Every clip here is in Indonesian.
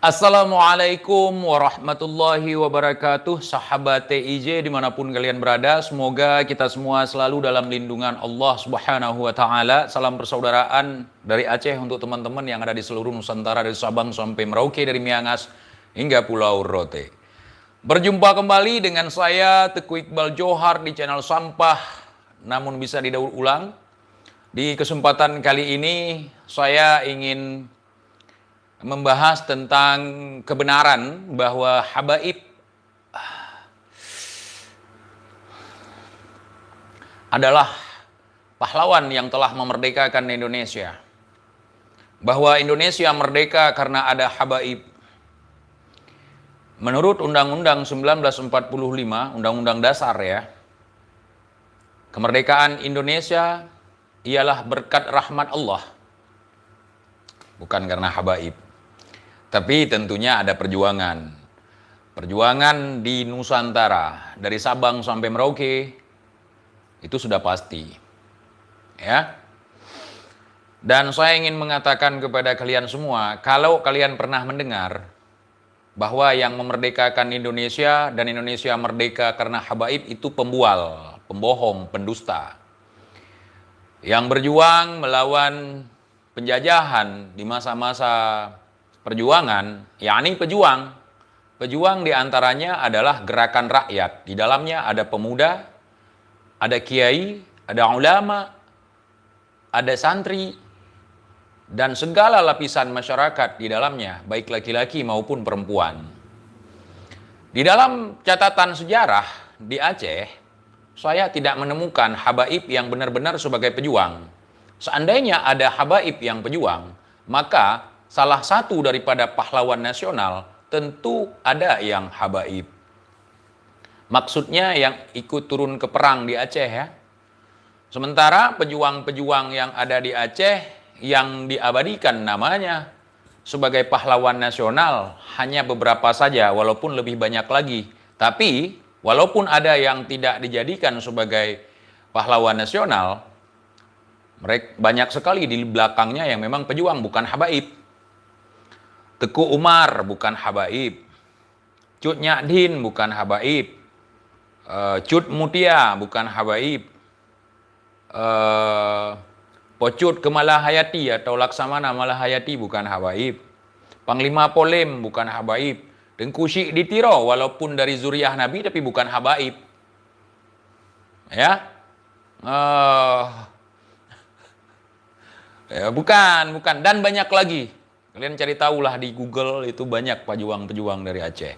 Assalamualaikum warahmatullahi wabarakatuh, sahabat TIJ dimanapun kalian berada. Semoga kita semua selalu dalam lindungan Allah Subhanahu wa Ta'ala. Salam persaudaraan dari Aceh untuk teman-teman yang ada di seluruh Nusantara, dari Sabang sampai Merauke, dari Miangas hingga Pulau Rote. Berjumpa kembali dengan saya Teguh Iqbal Johar di channel Sampah Namun Bisa Didaur Ulang. Di kesempatan kali ini saya ingin membahas tentang kebenaran bahwa habaib adalah pahlawan yang telah memerdekakan Indonesia. Bahwa Indonesia merdeka karena ada habaib. Menurut Undang-Undang 1945, Undang-Undang Dasar ya, kemerdekaan Indonesia ialah berkat rahmat Allah, bukan karena habaib. Tapi tentunya ada perjuangan. Perjuangan di Nusantara, dari Sabang sampai Merauke, itu sudah pasti. Ya. Dan saya ingin mengatakan kepada kalian semua, kalau kalian pernah mendengar bahwa yang memerdekakan Indonesia dan Indonesia merdeka karena habaib itu pembual, pembohong, pendusta. Yang berjuang melawan penjajahan di masa-masa perjuangan, yakni pejuang. Pejuang diantaranya adalah gerakan rakyat. Di dalamnya ada pemuda, ada kiai, ada ulama, ada santri, dan segala lapisan masyarakat di dalamnya, baik laki-laki maupun perempuan. Di dalam catatan sejarah di Aceh, saya tidak menemukan habaib yang benar-benar sebagai pejuang. Seandainya ada habaib yang pejuang, maka salah satu daripada pahlawan nasional tentu ada yang habaib. Maksudnya yang ikut turun ke perang di Aceh ya. Sementara pejuang-pejuang yang ada di Aceh yang diabadikan namanya sebagai pahlawan nasional hanya beberapa saja, walaupun lebih banyak lagi. Tapi walaupun ada yang tidak dijadikan sebagai pahlawan nasional, mereka banyak sekali di belakangnya yang memang pejuang, bukan habaib. Teku Umar bukan habaib. Cut Nyadin bukan habaib. Cut Mutia bukan habaib. Pocut Kemalahayati atau Laksamana Malahayati bukan habaib. Panglima Polem bukan habaib. Tengku Syik Ditiro walaupun dari zuriah Nabi tapi bukan habaib. Ya. Bukan. Dan banyak lagi. Kalian cari tahulah di Google, itu banyak pejuang-pejuang dari Aceh.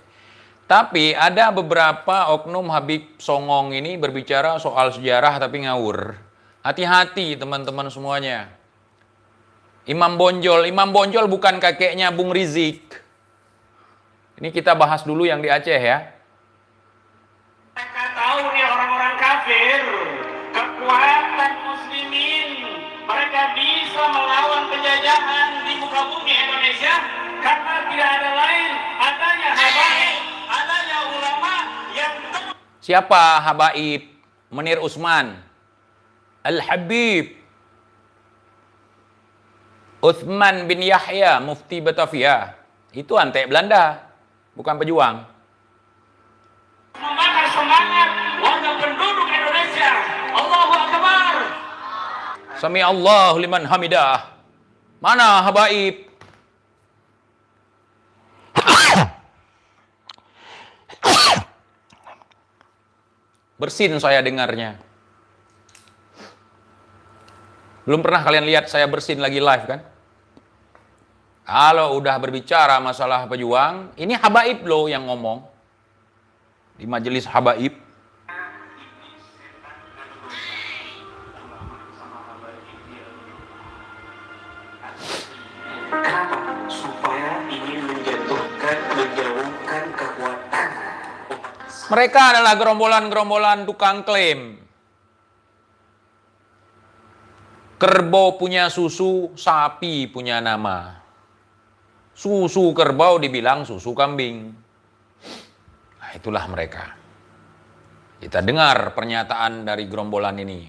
Tapi ada beberapa oknum Habib Songong ini berbicara soal sejarah tapi ngawur. Hati-hati teman-teman semuanya. Imam Bonjol bukan kakeknya Bung Rizik. Ini kita bahas dulu yang di Aceh ya. Mereka tahu nih orang-orang kafir, kekuatan muslimin, mereka bisa melawan penjajahan di muka bumi Indonesia karena tidak ada lain, adanya habaib, adanya ulama yang Siapa habaib? Menir Usman, Al-Habib, Uthman bin Yahya, Mufti Batavia. Itu antek Belanda, bukan pejuang. membakar semangat warga penduduk Indonesia. Allahu Akbar. Sami Allahu liman hamidah. Mana habaib? Bersin saya dengarnya. Belum pernah kalian lihat saya bersin lagi live kan? Kalau udah berbicara masalah pejuang, ini habaib loh yang ngomong. Di majelis habaib. Supaya ingin menjauhkan kekuatan. Mereka adalah gerombolan-gerombolan tukang klaim. Kerbau punya susu, sapi punya nama. Susu kerbau dibilang susu kambing. Nah, itulah mereka. Kita dengar pernyataan dari gerombolan ini.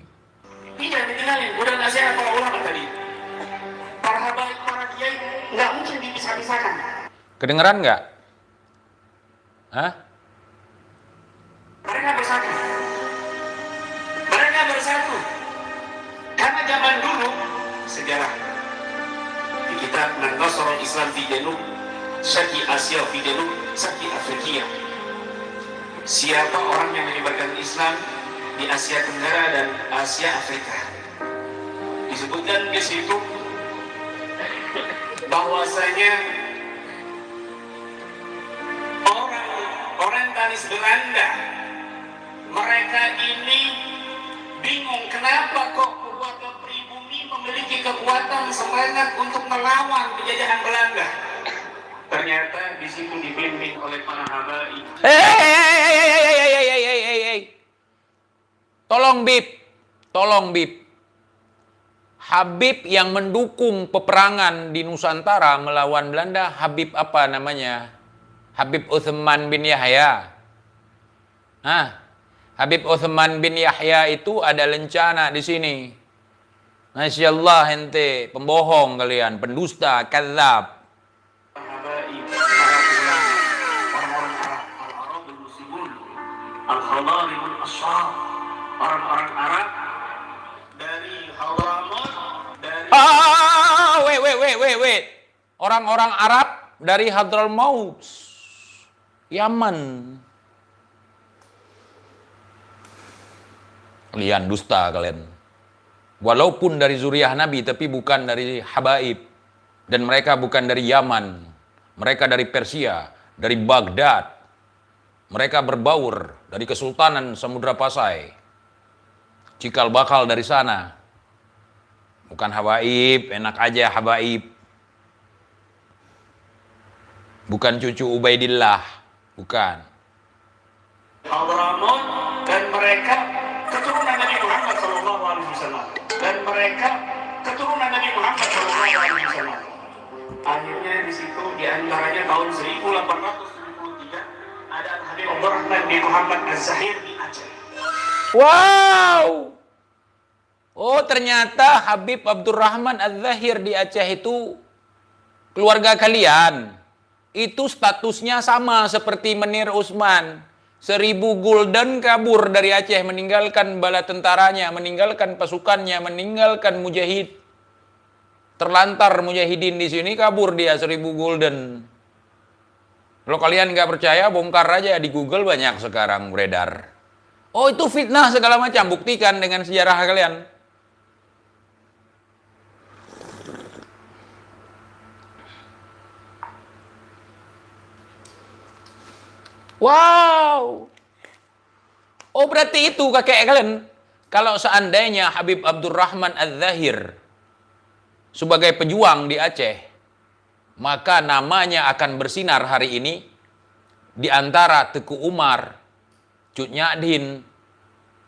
Tidak dikenalin, udah nggak sehat para ulama tadi. Para habaib, para kiai nggak mungkin dipisah-pisahkan. Kedengeran nggak? Hah? Mereka bersatu. Mereka bersatu. Karena zaman dulu, sejarah di kitab Nasrul Islam fi Janub, Syaki Asia fi Janub, Syaki Afrikia. Siapa orang yang menyebarkan Islam di Asia Tenggara dan Asia Afrika? Disebutkan di situ bahwasanya orang orientalis Belanda, mereka ini bingung kenapa kok kekuatan pribumi memiliki kekuatan semangat untuk melawan penjajahan Belanda. Ternyata di situ dipimpin oleh para habaib. Tolong Bib. Habib yang mendukung peperangan di Nusantara melawan Belanda, Habib apa namanya? Habib Utsman bin Yahya. Habib Utsman bin Yahya itu ada lencana di sini. Masya Allah ente, pembohong kalian, pendusta, kadzab. Orang-orang Arab dari Hadramaut, dari Wait. Orang-orang Arab dari Hadramaut, Yaman. Kalian dusta kalian. Walaupun dari zuriyah Nabi tapi bukan dari habaib. Dan mereka bukan dari Yaman. Mereka dari Persia, dari Baghdad. Mereka berbaur dari Kesultanan Samudra Pasai. Cikal bakal dari sana. Bukan habaib, enak aja habaib. Bukan cucu Ubaidillah, bukan. Hadramaut, dan mereka keturunan Nabi Muhammad SAW. Dan mereka keturunan Nabi Muhammad SAW. Akhirnya di situ di antaranya tahun 1873 ada Habib Abdurrahman bin Muhammad Az-Zahir di Aceh. Wow. Oh, ternyata Habib Abdurrahman Az-Zahir di Aceh itu keluarga kalian. Itu statusnya sama seperti Menir Usman. 1000 gulden kabur dari Aceh, meninggalkan bala tentaranya, meninggalkan pasukannya, meninggalkan mujahid. Terlantar mujahidin di sini, kabur dia 1000 gulden. Kalau kalian nggak percaya, bongkar aja di Google, banyak sekarang beredar. Oh, itu fitnah segala macam, buktikan dengan sejarah kalian. Wow. Oh, berarti itu kakek kalian. Kalau seandainya Habib Abdurrahman Az-Zahir sebagai pejuang di Aceh, maka namanya akan bersinar hari ini di antara Teku Umar, Cut Nyadin,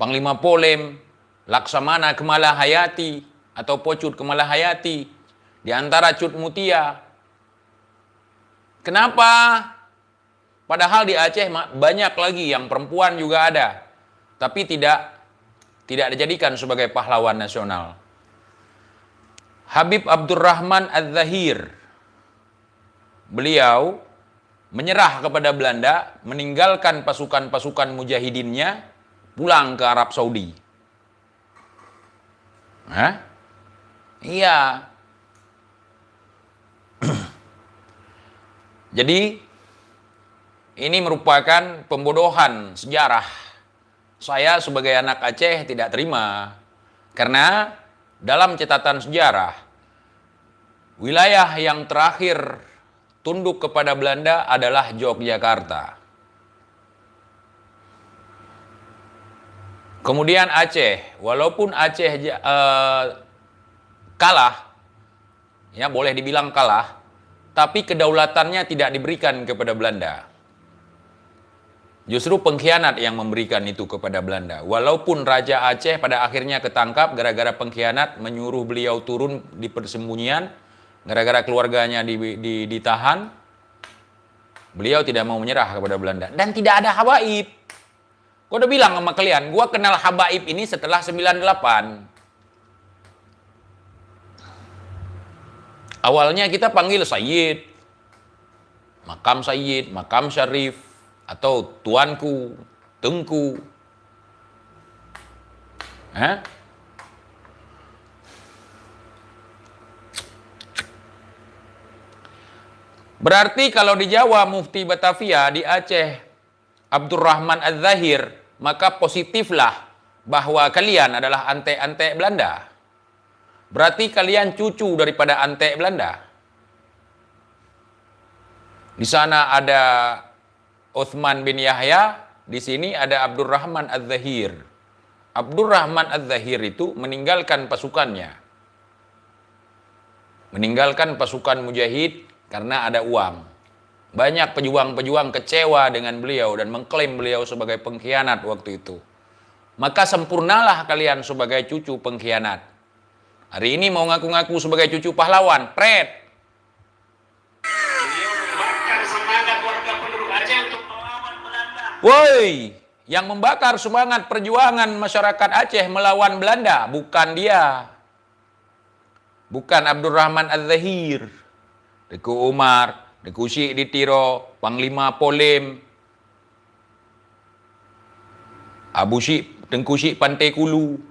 Panglima Polem, Laksamana Kemalahayati atau Pocut Kemalahayati, di antara Cut Mutia. Kenapa? Padahal di Aceh banyak lagi yang perempuan juga ada, tapi tidak dijadikan sebagai pahlawan nasional. Habib Abdurrahman Az-Zahir, beliau menyerah kepada Belanda, meninggalkan pasukan-pasukan mujahidinnya, pulang ke Arab Saudi. Iya. Jadi ini merupakan pembodohan sejarah. Saya sebagai anak Aceh tidak terima. Karena dalam catatan sejarah, wilayah yang terakhir tunduk kepada Belanda adalah Yogyakarta. Kemudian Aceh, walaupun Aceh kalah, ya boleh dibilang kalah, tapi kedaulatannya tidak diberikan kepada Belanda. Justru pengkhianat yang memberikan itu kepada Belanda. Walaupun Raja Aceh pada akhirnya ketangkap gara-gara pengkhianat, menyuruh beliau turun di persembunyian, gara-gara keluarganya ditahan, beliau tidak mau menyerah kepada Belanda. Dan tidak ada habaib. Gua udah bilang sama kalian, gua kenal habaib ini setelah 98. Awalnya kita panggil Sayyid, makam sayyid, makam syarif, atau tuanku, tengku. Berarti kalau di Jawa Mufti Batavia, di Aceh Abdurrahman Az-Zahir, maka positiflah bahwa kalian adalah antek-antek Belanda. Berarti kalian cucu daripada antek Belanda. Di sana ada Uthman bin Yahya, di sini ada Abdurrahman Az-Zahir. Abdurrahman Az-Zahir itu meninggalkan pasukannya. Meninggalkan pasukan mujahid karena ada uang. Banyak pejuang-pejuang kecewa dengan beliau dan mengklaim beliau sebagai pengkhianat waktu itu. Maka sempurnalah kalian sebagai cucu pengkhianat. Hari ini mau ngaku-ngaku sebagai cucu pahlawan, pret. Beliau membakar semangat warga penduduk Aceh untuk melawan Belanda. Woi, yang membakar semangat perjuangan masyarakat Aceh melawan Belanda bukan dia. Bukan Abdurrahman Az-Zahir. Deku Umar, Deku Syekh di Tiro, Panglima Polim, Abu Syekh, Tengku Syekh Pantai Kulu,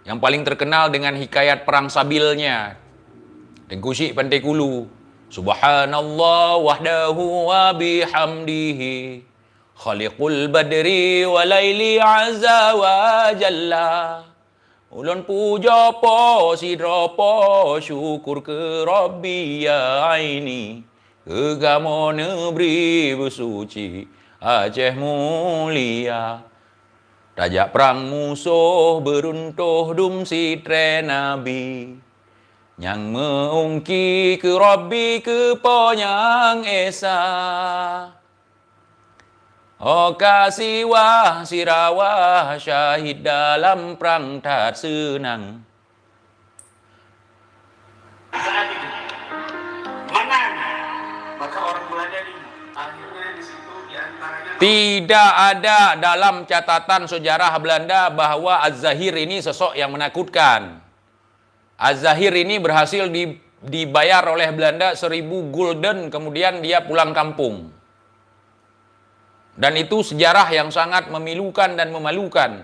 yang paling terkenal dengan hikayat perang Sabilnya. Tengku Syekh Pantai Kulu, Subhanallah wahdahu wa bihamdihi, khaliqul badri wa laili azza wa jalla. Ulun puja po sidropo syukur ke Rabbi ya aini, kegamo negeri bersuci Aceh mulia. Rajak perang musuh beruntuh dum sitre nabi, yang meungki ke Rabbi ke ponyang esa. Oh kasiwah sirawah syahid dalam perang tat senang. Saat itu menang, maka orang Belanda ini akhirnya di situ diantaranya Tidak ada dalam catatan sejarah Belanda bahwa Az-Zahir ini sosok yang menakutkan. Az-Zahir ini berhasil dibayar oleh Belanda 1000 gulden, kemudian dia pulang kampung. Dan itu sejarah yang sangat memilukan dan memalukan.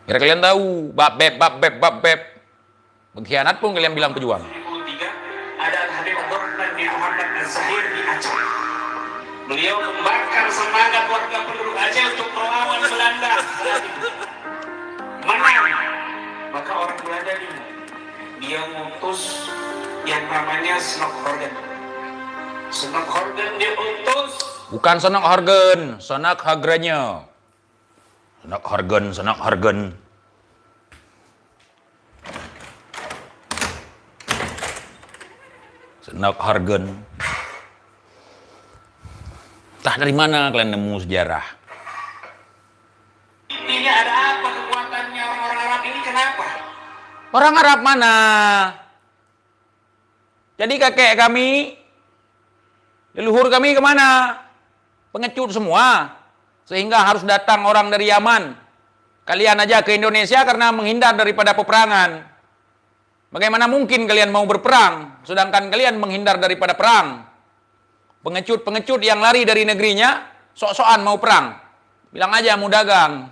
Biar kalian tahu, bab beb. Pengkhianat pun kalian bilang pejuang. 1973 ada Habib Abdurrahman bin Muhammad Az-Zahir di Aceh. Beliau membakar semangat warga penduduk Aceh untuk melawan Belanda. Menang, maka orang Belanda ini dia mengutus yang namanya Snok-Horgen. Snok-Horgen dia utus. Bukan Senok Hargen, Senak Hagranya. Senak Hargen. Senak Hargen. Entah dari mana kalian nemu sejarah. Intinya ada apa kekuatannya orang-orang Arab ini, kenapa? Orang Arab mana? Jadi kakek kami, leluhur kami kemana? Pengecut semua. Sehingga harus datang orang dari Yaman. Kalian aja ke Indonesia karena menghindar daripada peperangan. Bagaimana mungkin kalian mau berperang, sedangkan kalian menghindar daripada perang? Pengecut-pengecut yang lari dari negerinya, sok-sokan mau perang. Bilang aja mau dagang.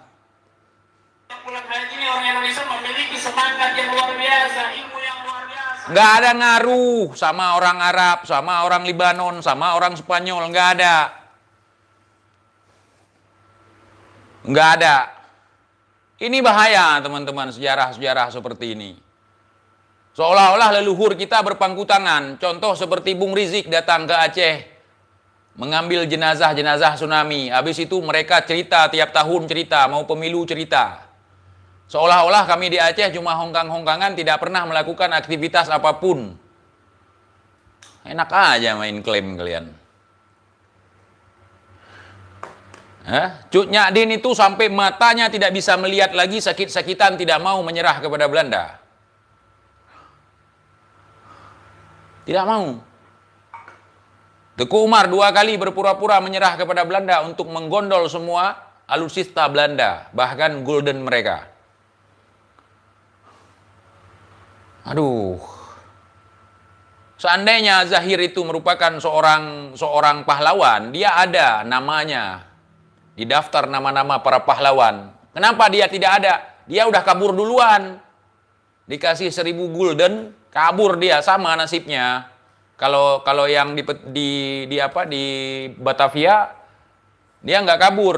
Pulang haji ini orang Indonesia memiliki semangat yang luar biasa, ilmu yang luar biasa. Nggak ada ngaruh sama orang Arab, sama orang Libanon, sama orang Spanyol. Nggak ada. Nggak ada. Ini bahaya teman-teman, sejarah-sejarah seperti ini. Seolah-olah leluhur kita berpangku tangan. Contoh seperti Bung Rizik datang ke Aceh, mengambil jenazah-jenazah tsunami. Habis itu mereka cerita, tiap tahun cerita, mau pemilu cerita. Seolah-olah kami di Aceh cuma hongkang-hongkangan, tidak pernah melakukan aktivitas apapun. Enak aja main klaim kalian. Cut Nyadin itu sampai matanya tidak bisa melihat lagi, sakit-sakitan, tidak mau menyerah kepada Belanda. Tidak mau. Teku Umar 2 kali berpura-pura menyerah kepada Belanda untuk menggondol semua alutsista Belanda, bahkan gulden mereka. Aduh. Seandainya Zahir itu merupakan seorang pahlawan, dia ada namanya di daftar nama-nama para pahlawan. Kenapa dia tidak ada? Dia udah kabur duluan. Dikasih 1000 gulden, kabur dia, sama nasibnya. Kalau yang di Batavia, dia nggak kabur.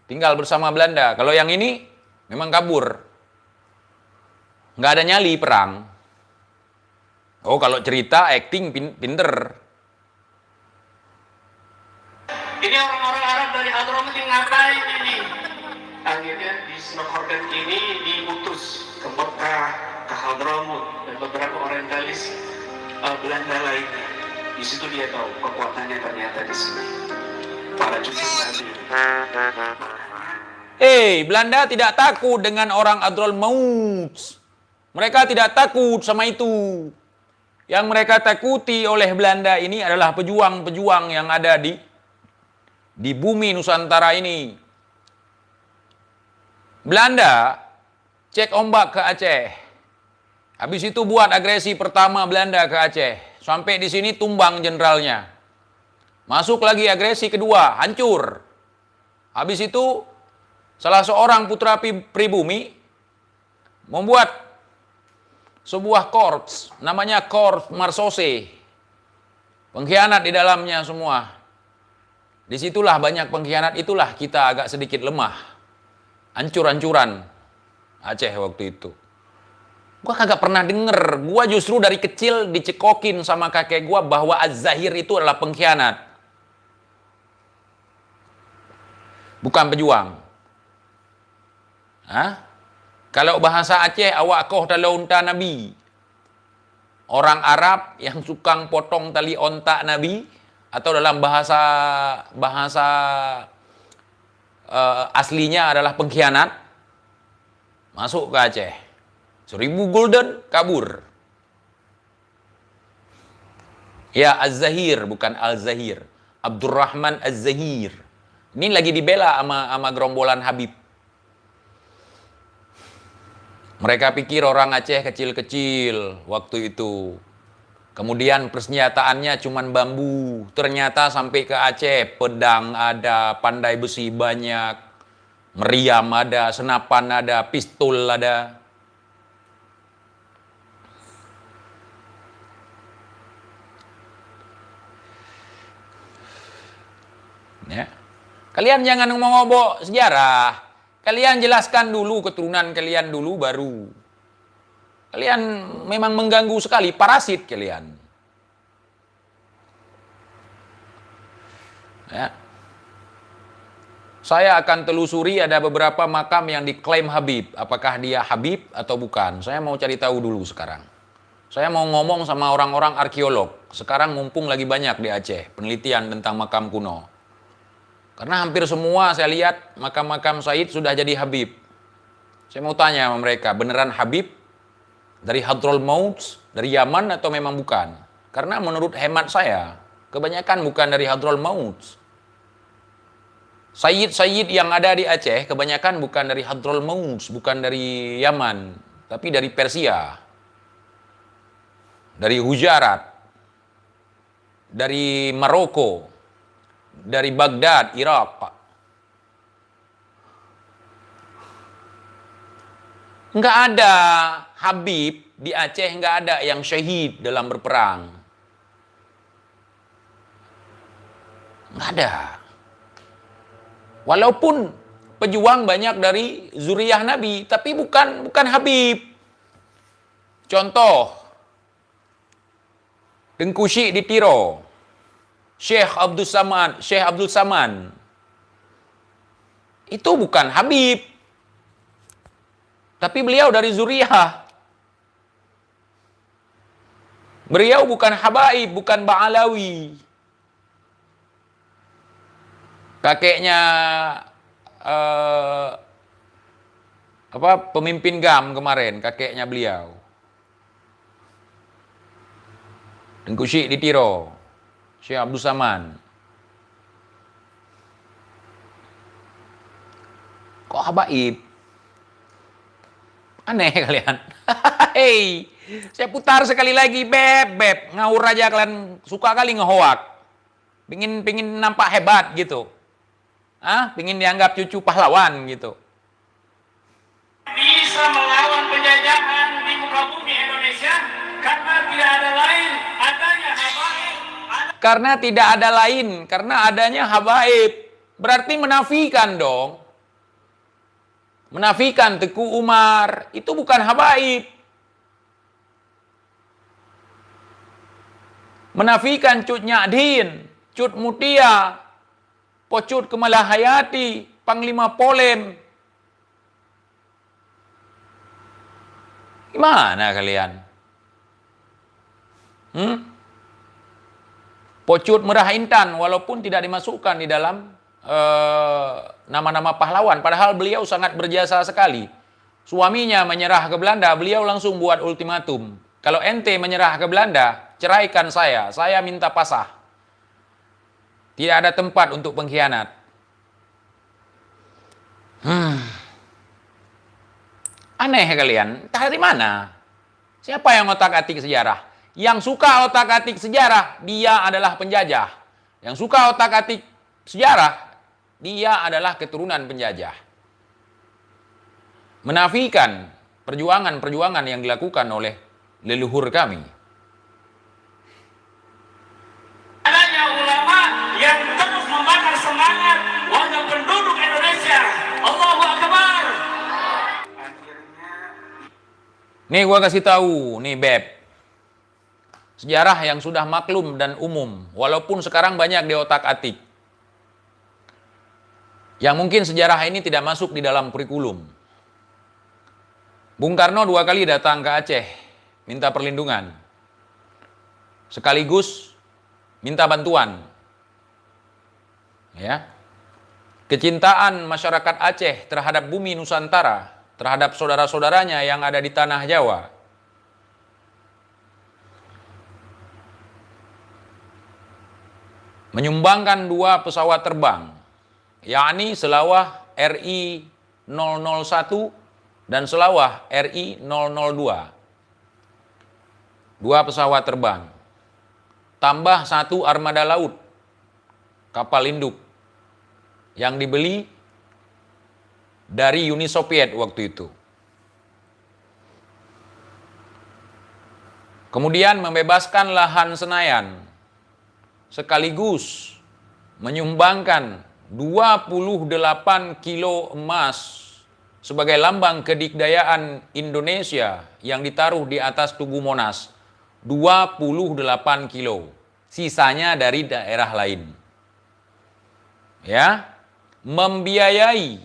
Tinggal bersama Belanda. Kalau yang ini memang kabur. Nggak ada nyali perang. Oh, kalau cerita acting pinter. Ini orang-orang Arab dari Hadramut yang ngapain ini? Akhirnya di Snokhordan ini diutus ke Mekah, ke Hadramut, dan beberapa orientalis Belanda lainnya. Di situ dia tahu kekuatannya ternyata di sini. Para cucu Nabi. Belanda tidak takut dengan orang Hadramut. Mereka tidak takut sama itu. Yang mereka takuti oleh Belanda ini adalah pejuang-pejuang yang ada di bumi Nusantara ini. Belanda cek ombak ke Aceh. Habis itu buat agresi pertama Belanda ke Aceh. Sampai di sini tumbang jenderalnya. Masuk lagi agresi kedua, hancur. Habis itu salah seorang putra pribumi membuat sebuah korps, namanya Korps Marsose. Pengkhianat di dalamnya semua. Disitulah banyak pengkhianat, itulah kita agak sedikit lemah. Hancur-hancuran Aceh waktu itu. Gua kagak pernah denger. Gua justru dari kecil dicekokin sama kakek gua bahwa Az-Zahir itu adalah pengkhianat. Bukan pejuang. Hah? Kalau bahasa Aceh, awak koh tali onta Nabi. Orang Arab yang suka potong tali onta Nabi, atau dalam bahasa aslinya adalah pengkhianat, masuk ke Aceh. 1000 gulden, kabur. Ya, Az-Zahir, bukan Al-Zahir. Abdurrahman Az-Zahir. Ini lagi dibela sama gerombolan Habib. Mereka pikir orang Aceh kecil-kecil waktu itu. Kemudian persenjataannya cuman bambu. Ternyata sampai ke Aceh, pedang ada, pandai besi banyak, meriam ada, senapan ada, pistol ada. Ya. Kalian jangan ngomong-ngomong sejarah. Kalian jelaskan dulu keturunan kalian dulu baru. Kalian memang mengganggu sekali, parasit kalian. Ya. Saya akan telusuri ada beberapa makam yang diklaim Habib. Apakah dia Habib atau bukan? Saya mau cari tahu dulu sekarang. Saya mau ngomong sama orang-orang arkeolog. Sekarang mumpung lagi banyak di Aceh penelitian tentang makam kuno. Karena hampir semua saya lihat makam-makam Said sudah jadi Habib. Saya mau tanya sama mereka, beneran Habib? Dari Hadramaut, dari Yaman atau memang bukan? Karena menurut hemat saya, kebanyakan bukan dari Hadramaut. Sayyid-sayyid yang ada di Aceh, kebanyakan bukan dari Hadramaut, bukan dari Yaman, tapi dari Persia. Dari Gujarat. Dari Maroko. Dari Baghdad, Irak. Nggak ada Habib di Aceh, nggak ada yang syahid dalam berperang. Nggak ada. Walaupun pejuang banyak dari zuriyah Nabi, tapi bukan Habib. Contoh, Tengku Syekh di Tiro. Syekh Abdul Saman. Itu bukan Habib. Tapi beliau dari zuriyah. Beliau bukan Habaib, bukan Ba'alawi. Kakeknya pemimpin GAM kemarin, kakeknya beliau. Tengku Syekh di Tiro. Syekh Abdul Saman. Kok Habaib? Aneh kalian. Saya putar sekali lagi, beb. Ngawur aja kalian, suka kali ngehoak. Pingin nampak hebat gitu. Pingin dianggap cucu pahlawan gitu. Bisa melawan penjajahan di muka bumi Indonesia karena tidak ada lain adanya habaib. Karena tidak ada lain, karena adanya habaib. Berarti menafikan dong. Menafikan Teku Umar, itu bukan habaib. Menafikan Cut Nyadin, Cut Mutia, Pocut Kemalahayati, Panglima Polem. Gimana kalian? Pocut Merah Intan, walaupun tidak dimasukkan di dalam nama-nama pahlawan, padahal beliau sangat berjasa sekali. Suaminya menyerah ke Belanda, beliau langsung buat ultimatum. Kalau ente menyerah ke Belanda, ceraikan saya minta pasah. Tidak ada tempat untuk pengkhianat. Aneh kalian, entah dari mana? Siapa yang otak-atik sejarah? Yang suka otak-atik sejarah, dia adalah penjajah. Yang suka otak-atik sejarah, dia adalah keturunan penjajah. Menafikan perjuangan-perjuangan yang dilakukan oleh leluhur kami. Adanya ulama yang terus membakar semangat warga penduduk Indonesia. Allahu Akbar. Nih gua kasih tahu, nih Beb. Sejarah yang sudah maklum dan umum, walaupun sekarang banyak di otak-atik. Yang mungkin sejarah ini tidak masuk di dalam kurikulum. Bung Karno 2 kali datang ke Aceh, minta perlindungan. Sekaligus minta bantuan. Ya. Kecintaan masyarakat Aceh terhadap bumi Nusantara, terhadap saudara-saudaranya yang ada di tanah Jawa. Menyumbangkan 2 pesawat terbang, yakni Selawah RI 001 dan Selawah RI 002. 2 pesawat terbang. Tambah 1 armada laut, kapal induk, yang dibeli dari Uni Soviet waktu itu. Kemudian membebaskan lahan Senayan, sekaligus menyumbangkan 28 kilo emas sebagai lambang kedikdayaan Indonesia yang ditaruh di atas Tugu Monas. 28 kilo. Sisanya dari daerah lain. Ya, membiayai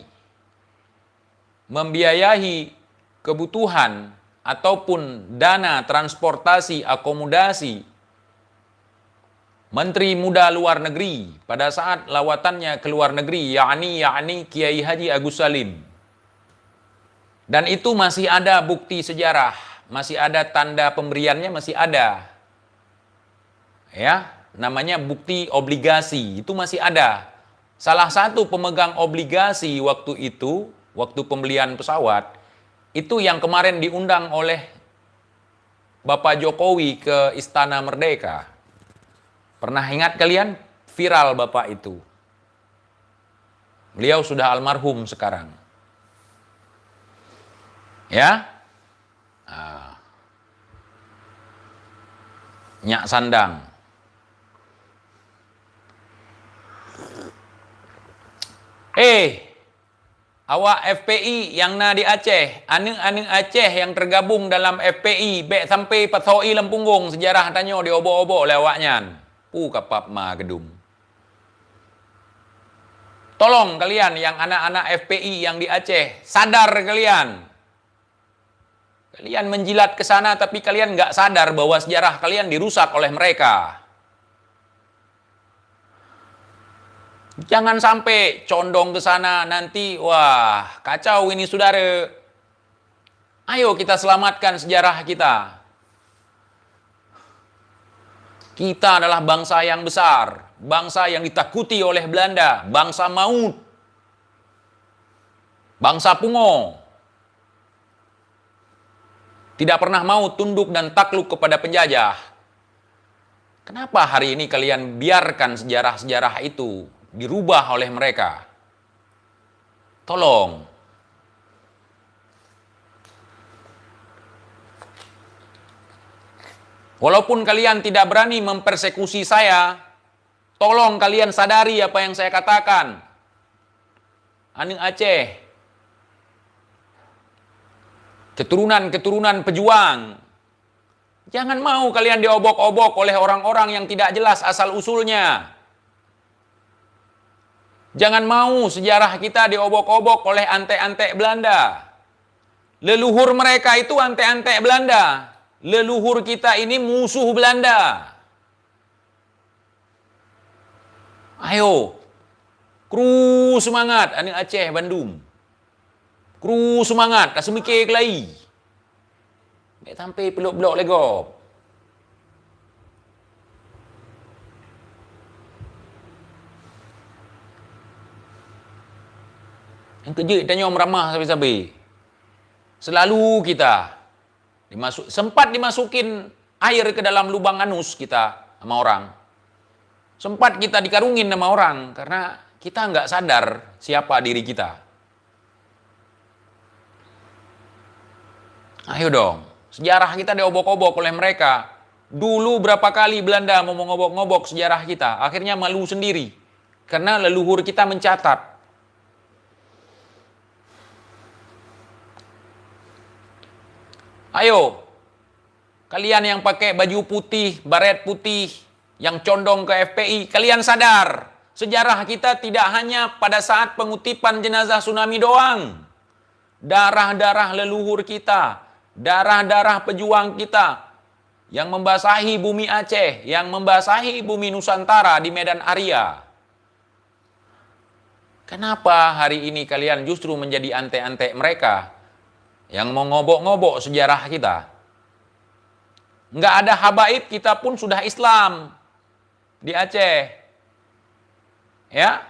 kebutuhan ataupun dana transportasi akomodasi Menteri Muda Luar Negeri pada saat lawatannya ke luar negeri, yakni Kiai Haji Agus Salim. Dan itu masih ada bukti sejarah, masih ada tanda pemberiannya, masih ada. Ya, namanya bukti obligasi, itu masih ada. Salah satu pemegang obligasi waktu itu, waktu pembelian pesawat, itu yang kemarin diundang oleh Bapak Jokowi ke Istana Merdeka. Pernah ingat kalian? Viral Bapak itu. Beliau sudah almarhum sekarang. Ya? Nyak Sandang. Awak FPI yang na di Aceh, aneng-aneng Aceh yang tergabung dalam FPI, bek sampai pasoi lempunggung sejarah tanya di obo-obo lewaknya. Kapap ma gedum. Tolong kalian yang anak-anak FPI yang di Aceh, sadar kalian. Kalian menjilat ke sana tapi kalian nggak sadar bahwa sejarah kalian dirusak oleh mereka. Jangan sampai condong ke sana nanti, wah kacau ini saudara. Ayo kita selamatkan sejarah kita. Kita adalah bangsa yang besar, bangsa yang ditakuti oleh Belanda, bangsa maut, bangsa pungo. Tidak pernah mau tunduk dan takluk kepada penjajah. Kenapa hari ini kalian biarkan sejarah-sejarah itu dirubah oleh mereka? Tolong. Walaupun kalian tidak berani mempersekusi saya, tolong kalian sadari apa yang saya katakan. Aning Aceh, keturunan-keturunan pejuang, jangan mau kalian diobok-obok oleh orang-orang yang tidak jelas asal-usulnya. Jangan mau sejarah kita diobok-obok oleh antek-antek Belanda. Leluhur mereka itu antek-antek Belanda. Leluhur kita ini musuh Belanda. Ayo, kru semangat, anak Aceh, Bandung. Kru semangat, tak semikir kelai. Baik sampai peluk-peluk legop. Yang kejut tanya meramah sampai-sampai. Selalu kita sempat dimasukin air ke dalam lubang anus kita sama orang. Sempat kita dikarungin sama orang karena kita nggak sadar siapa diri kita. Ayo dong, sejarah kita diobok-obok oleh mereka. Dulu berapa kali Belanda mau ngobok-ngobok sejarah kita, akhirnya malu sendiri. Karena leluhur kita mencatat. Ayo, kalian yang pakai baju putih, baret putih, yang condong ke FPI, kalian sadar, sejarah kita tidak hanya pada saat pengutipan jenazah tsunami doang. Darah-darah leluhur kita, darah-darah pejuang kita, yang membasahi bumi Aceh, yang membasahi bumi Nusantara di Medan Arya. Kenapa hari ini kalian justru menjadi antek-antek mereka? Yang mau ngobok-ngobok sejarah kita. Nggak ada habaib, kita pun sudah Islam di Aceh. Ya.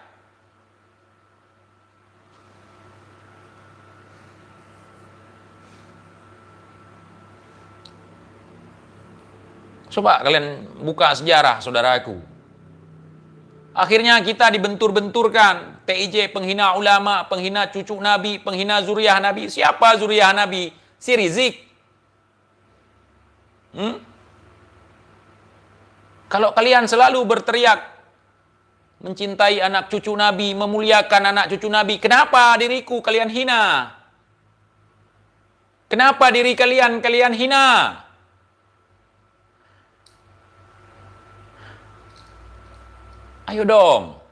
Coba kalian buka sejarah, saudaraku. Akhirnya kita dibentur-benturkan. TIJ penghina ulama, penghina cucu Nabi, penghina zuriyah Nabi. Siapa zuriyah Nabi? Si Rizik. Kalau kalian selalu berteriak mencintai anak cucu Nabi, memuliakan anak cucu Nabi, kenapa diriku kalian hina? Kenapa diri kalian hina? Ayo dong.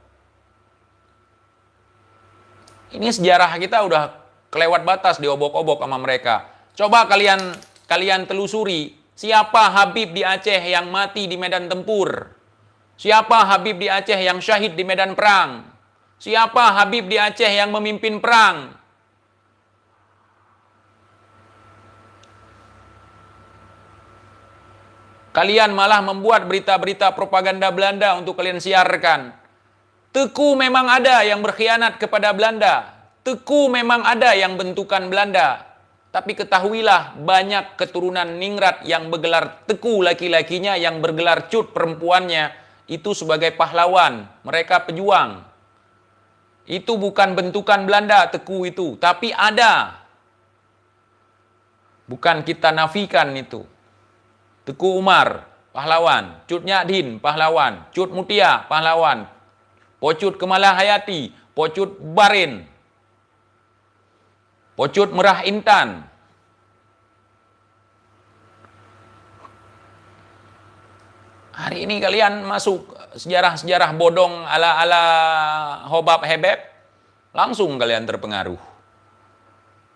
Ini sejarah kita udah kelewat batas diobok-obok sama mereka. Coba kalian telusuri siapa Habib di Aceh yang mati di medan tempur? Siapa Habib di Aceh yang syahid di medan perang? Siapa Habib di Aceh yang memimpin perang? Kalian malah membuat berita-berita propaganda Belanda untuk kalian siarkan. Teku memang ada yang berkhianat kepada Belanda. Teku memang ada yang bentukan Belanda. Tapi ketahuilah banyak keturunan ningrat yang bergelar Teku laki-lakinya, yang bergelar Cut perempuannya. Itu sebagai pahlawan. Mereka pejuang. Itu bukan bentukan Belanda, Teku itu. Tapi ada. Bukan kita nafikan itu. Teku Umar, pahlawan. Cut Nyadin, pahlawan. Cut Mutia, pahlawan. Pocut Kemalah Hayati, Pocut Barin, Pocut Merah Intan. Hari ini kalian masuk sejarah-sejarah bodong ala-ala Hobab Hebeb, langsung kalian terpengaruh.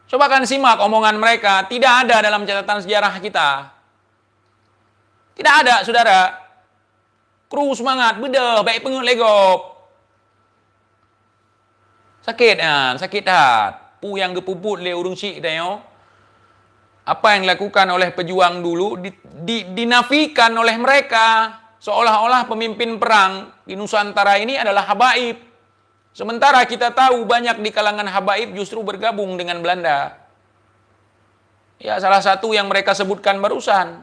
Coba kan simak omongan mereka, tidak ada dalam catatan sejarah kita. Tidak ada, saudara. Kru semangat, bedah, baik pengut legop. Sakit sakit hat. Pu yang gepuput le urung cik dah. Apa yang dilakukan oleh pejuang dulu dinafikan oleh mereka. Seolah-olah pemimpin perang di Nusantara ini adalah habaib. Sementara kita tahu banyak di kalangan habaib justru bergabung dengan Belanda. Ya, salah satu yang mereka sebutkan barusan,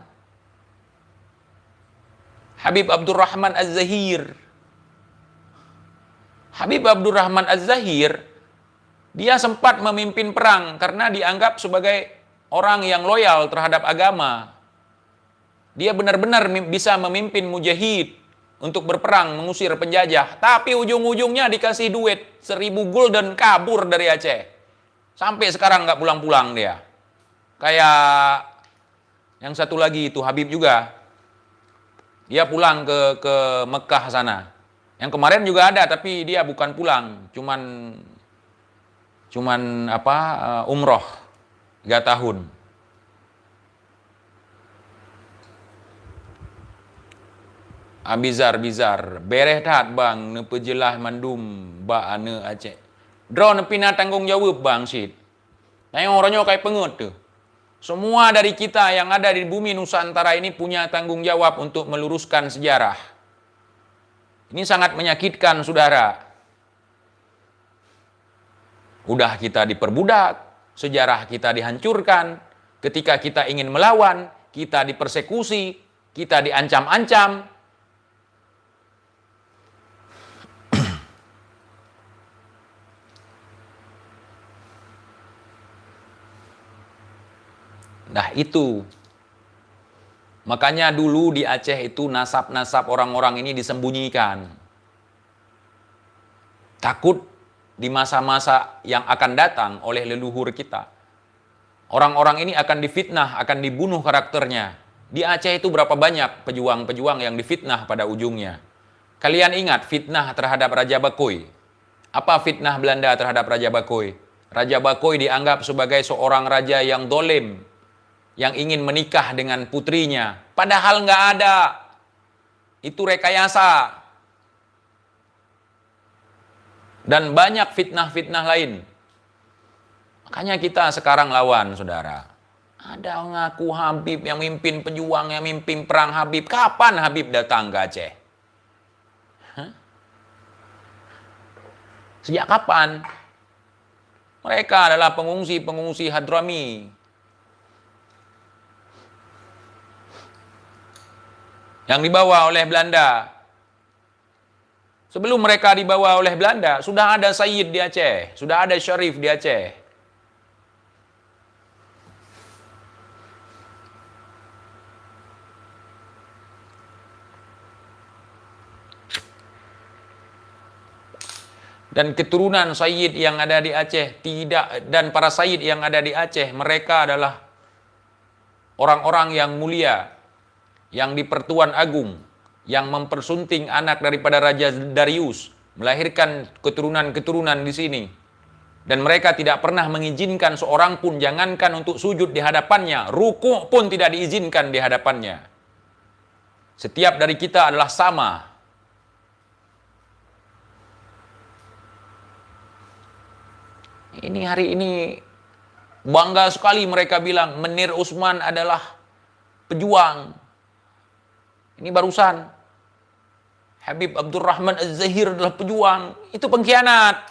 Habib Abdurrahman Az-Zahir. Habib Abdurrahman Az-Zahir, dia sempat memimpin perang karena dianggap sebagai orang yang loyal terhadap agama. Dia benar-benar bisa memimpin mujahid untuk berperang mengusir penjajah. Tapi ujung-ujungnya dikasih duit 1.000 gulden, kabur dari Aceh. Sampai sekarang nggak pulang-pulang dia. Kayak yang satu lagi itu Habib juga. Dia pulang ke Mekah sana. Yang kemarin juga ada tapi dia bukan pulang, cuman umroh 3 tahun. Bizar bereh tat bang ne pejelah mandum ba ane Aceh. Drone pina tanggung jawab bang Syed. Tengok orangnya kayak pengut tuh. Semua dari kita yang ada di bumi Nusantara ini punya tanggung jawab untuk meluruskan sejarah. Ini sangat menyakitkan, saudara. Udah kita diperbudak, sejarah kita dihancurkan. Ketika kita ingin melawan, kita dipersekusi, kita diancam-ancam. Nah itu, makanya dulu di Aceh itu nasab-nasab orang-orang ini disembunyikan. Takut di masa-masa yang akan datang oleh leluhur kita. Orang-orang ini akan difitnah, akan dibunuh karakternya. Di Aceh itu berapa banyak pejuang-pejuang yang difitnah pada ujungnya. Kalian ingat fitnah terhadap Raja Bakoy? Apa fitnah Belanda terhadap Raja Bakoy? Raja Bakoy dianggap sebagai seorang raja yang dolim, yang ingin menikah dengan putrinya. Padahal nggak ada. Itu rekayasa. Dan banyak fitnah-fitnah lain. Makanya kita sekarang lawan, saudara. Ada ngaku Habib yang mimpin pejuang, yang mimpin perang Habib. Kapan Habib datang ke Aceh? Sejak kapan? Mereka adalah pengungsi-pengungsi Hadrami. Yang dibawa oleh Belanda. Sebelum mereka dibawa oleh Belanda, sudah ada Sayyid di Aceh, sudah ada Syarif di Aceh. Dan keturunan Sayyid yang ada di Aceh dan para Sayyid yang ada di Aceh, mereka adalah orang-orang yang mulia, yang di Pertuan Agung, yang mempersunting anak daripada Raja Darius, melahirkan keturunan-keturunan di sini. Dan mereka tidak pernah mengizinkan seorang pun, jangankan untuk sujud di hadapannya, ruku' pun tidak diizinkan di hadapannya. Setiap dari kita adalah sama. Ini hari ini bangga sekali mereka bilang Menir Usman adalah pejuang. Ini barusan Habib Abdurrahman Az-Zahir adalah pejuang. Itu pengkhianat.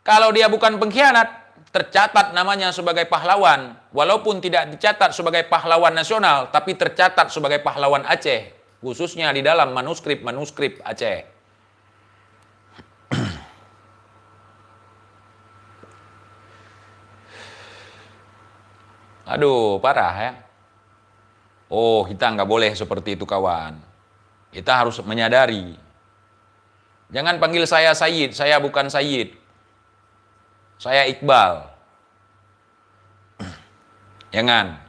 Kalau dia bukan pengkhianat, tercatat namanya sebagai pahlawan. Walaupun tidak dicatat sebagai pahlawan nasional, tapi tercatat sebagai pahlawan Aceh. Khususnya di dalam manuskrip Aceh. Aduh, parah ya. Oh, kita nggak boleh seperti itu, kawan. Kita harus menyadari. Jangan panggil saya Sayyid, saya bukan Sayyid. Saya Iqbal. Jangan.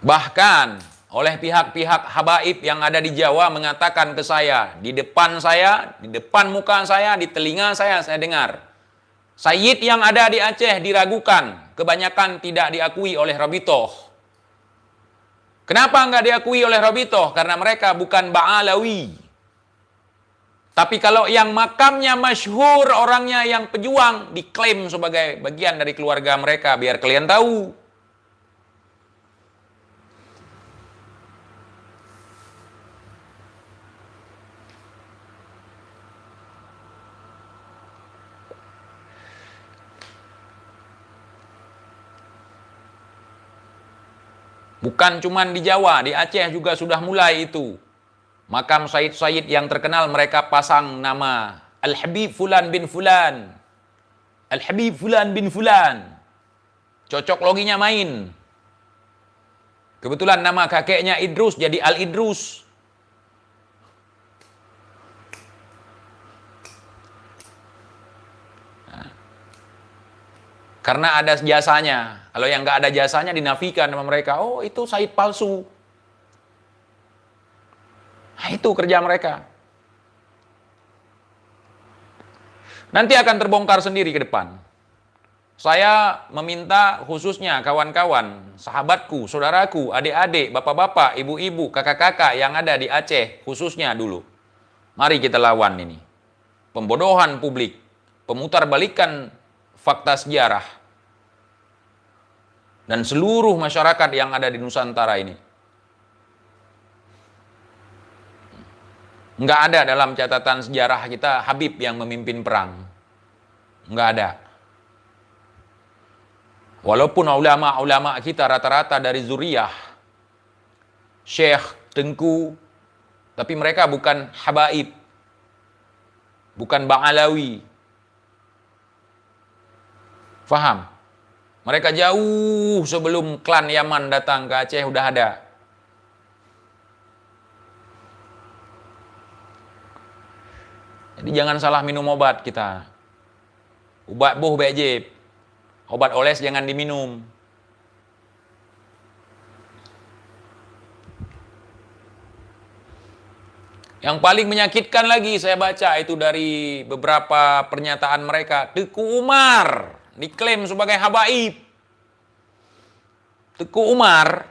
Bahkan oleh pihak-pihak habaib yang ada di Jawa mengatakan ke saya, di depan muka saya, di telinga saya dengar. Sayyid yang ada di Aceh diragukan, kebanyakan tidak diakui oleh Rabitoh. Kenapa nggak diakui oleh Rabitoh? Karena mereka bukan Ba'alawi. Tapi kalau yang makamnya masyhur, orangnya yang pejuang, diklaim sebagai bagian dari keluarga mereka, biar kalian tahu. Bukan cuman di Jawa, di Aceh juga sudah mulai itu. Makam Sayyid-Sayyid yang terkenal mereka pasang nama Al-Habib Fulan bin Fulan. Al-Habib Fulan bin Fulan. Cocok loginya main. Kebetulan nama kakeknya Idrus jadi Al-Idrus. Karena ada jasanya. Kalau yang nggak ada jasanya dinafikan sama mereka. Oh, itu Said palsu. Nah, itu kerja mereka. Nanti akan terbongkar sendiri ke depan. Saya meminta khususnya kawan-kawan, sahabatku, saudaraku, adik-adik, bapak-bapak, ibu-ibu, kakak-kakak yang ada di Aceh khususnya dulu. Mari kita lawan ini. Pembodohan publik, pemutarbalikan fakta sejarah, dan seluruh masyarakat yang ada di Nusantara ini. Nggak ada dalam catatan sejarah kita Habib yang memimpin perang. Nggak ada. Walaupun ulama-ulama kita rata-rata dari zuriyah Syekh, Tengku, tapi mereka bukan habaib, bukan Ba'alawi. Faham? Mereka jauh sebelum klan Yaman datang ke Aceh udah ada. Jadi jangan salah minum obat kita. Obat boh bejib. Obat oles jangan diminum. Yang paling menyakitkan lagi saya baca itu dari beberapa pernyataan mereka. Teku Umar diklaim sebagai habaib. Teku Umar,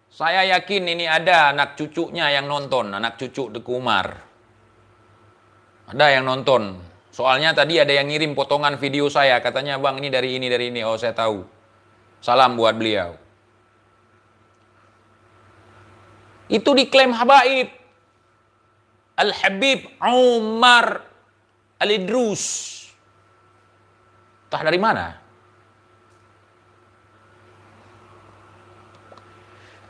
saya yakin ini ada anak cucunya yang nonton, anak cucu Teku Umar. Ada yang nonton. Soalnya tadi ada yang ngirim potongan video saya, katanya bang ini dari ini. Oh saya tahu. Salam buat beliau. Itu diklaim habaib. Al-Habib Umar Al-Idrus. Entah dari mana?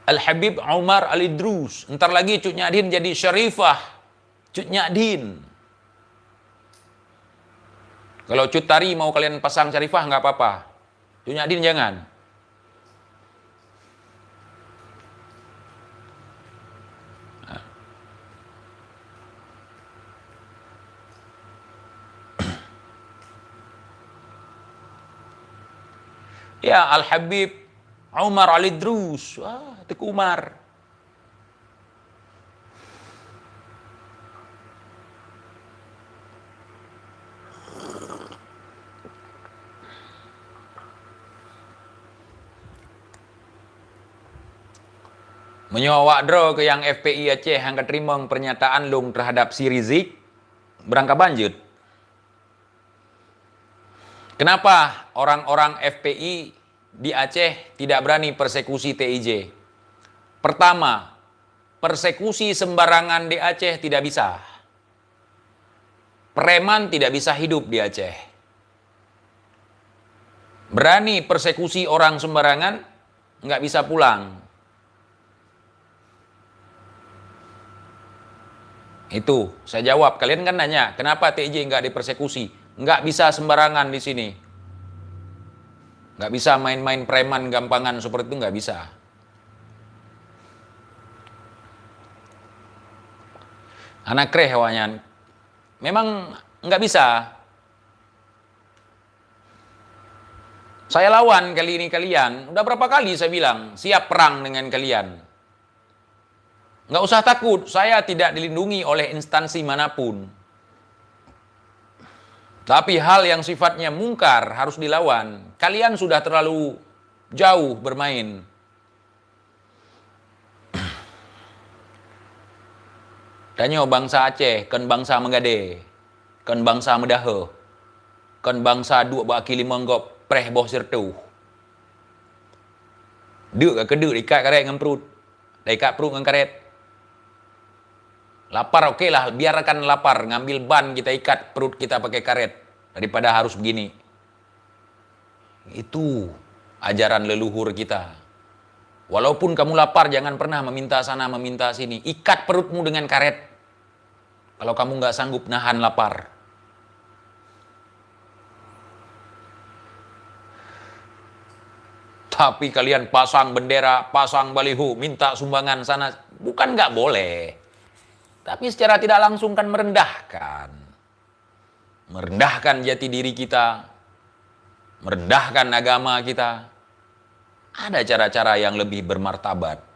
Al-Habib Umar Al-Idrus. Ntar lagi Cut Nyadin jadi Syarifah. Cut Nyadin. Kalau Cut Tari mau kalian pasang Syarifah nggak apa-apa. Cut Nyadin jangan. Ya, Al-Habib Umar Al-Idrus. Wah, Teku Umar. Menyewa draw ke yang FPI Aceh yang keterima pernyataan lung terhadap si Rizik berangkat banjut. Kenapa orang-orang FPI di Aceh tidak berani persekusi TIJ? Pertama, persekusi sembarangan di Aceh tidak bisa. Preman tidak bisa hidup di Aceh. Berani persekusi orang sembarangan, nggak bisa pulang. Itu, saya jawab. Kalian kan nanya, kenapa TIJ nggak dipersekusi? Nggak bisa sembarangan di sini. Nggak bisa main-main preman gampangan seperti itu, nggak bisa. Anak kreh hewannya. Memang nggak bisa. Saya lawan kali ini kalian. Udah berapa kali saya bilang, siap perang dengan kalian. Nggak usah takut, saya tidak dilindungi oleh instansi manapun. Tapi hal yang sifatnya mungkar harus dilawan. Kalian sudah terlalu jauh bermain. Tanya bangsa Aceh, kan bangsa Megade, kan bangsa Medahe, kan bangsa dua baki lima ngop preh boh sertu. Duk ke keduk ikat karet dengan perut. Ikat perut dengan karet. Lapar oke lah, biarkan lapar. Ngambil ban kita ikat perut kita pakai karet. Daripada harus begini. Itu ajaran leluhur kita. Walaupun kamu lapar, jangan pernah meminta sana, meminta sini. Ikat perutmu dengan karet. Kalau kamu nggak sanggup nahan lapar. Tapi kalian pasang bendera, pasang baliho, minta sumbangan sana. Bukan nggak boleh. Tapi secara tidak langsung kan merendahkan. Merendahkan jati diri kita. Merendahkan agama kita. Ada cara-cara yang lebih bermartabat.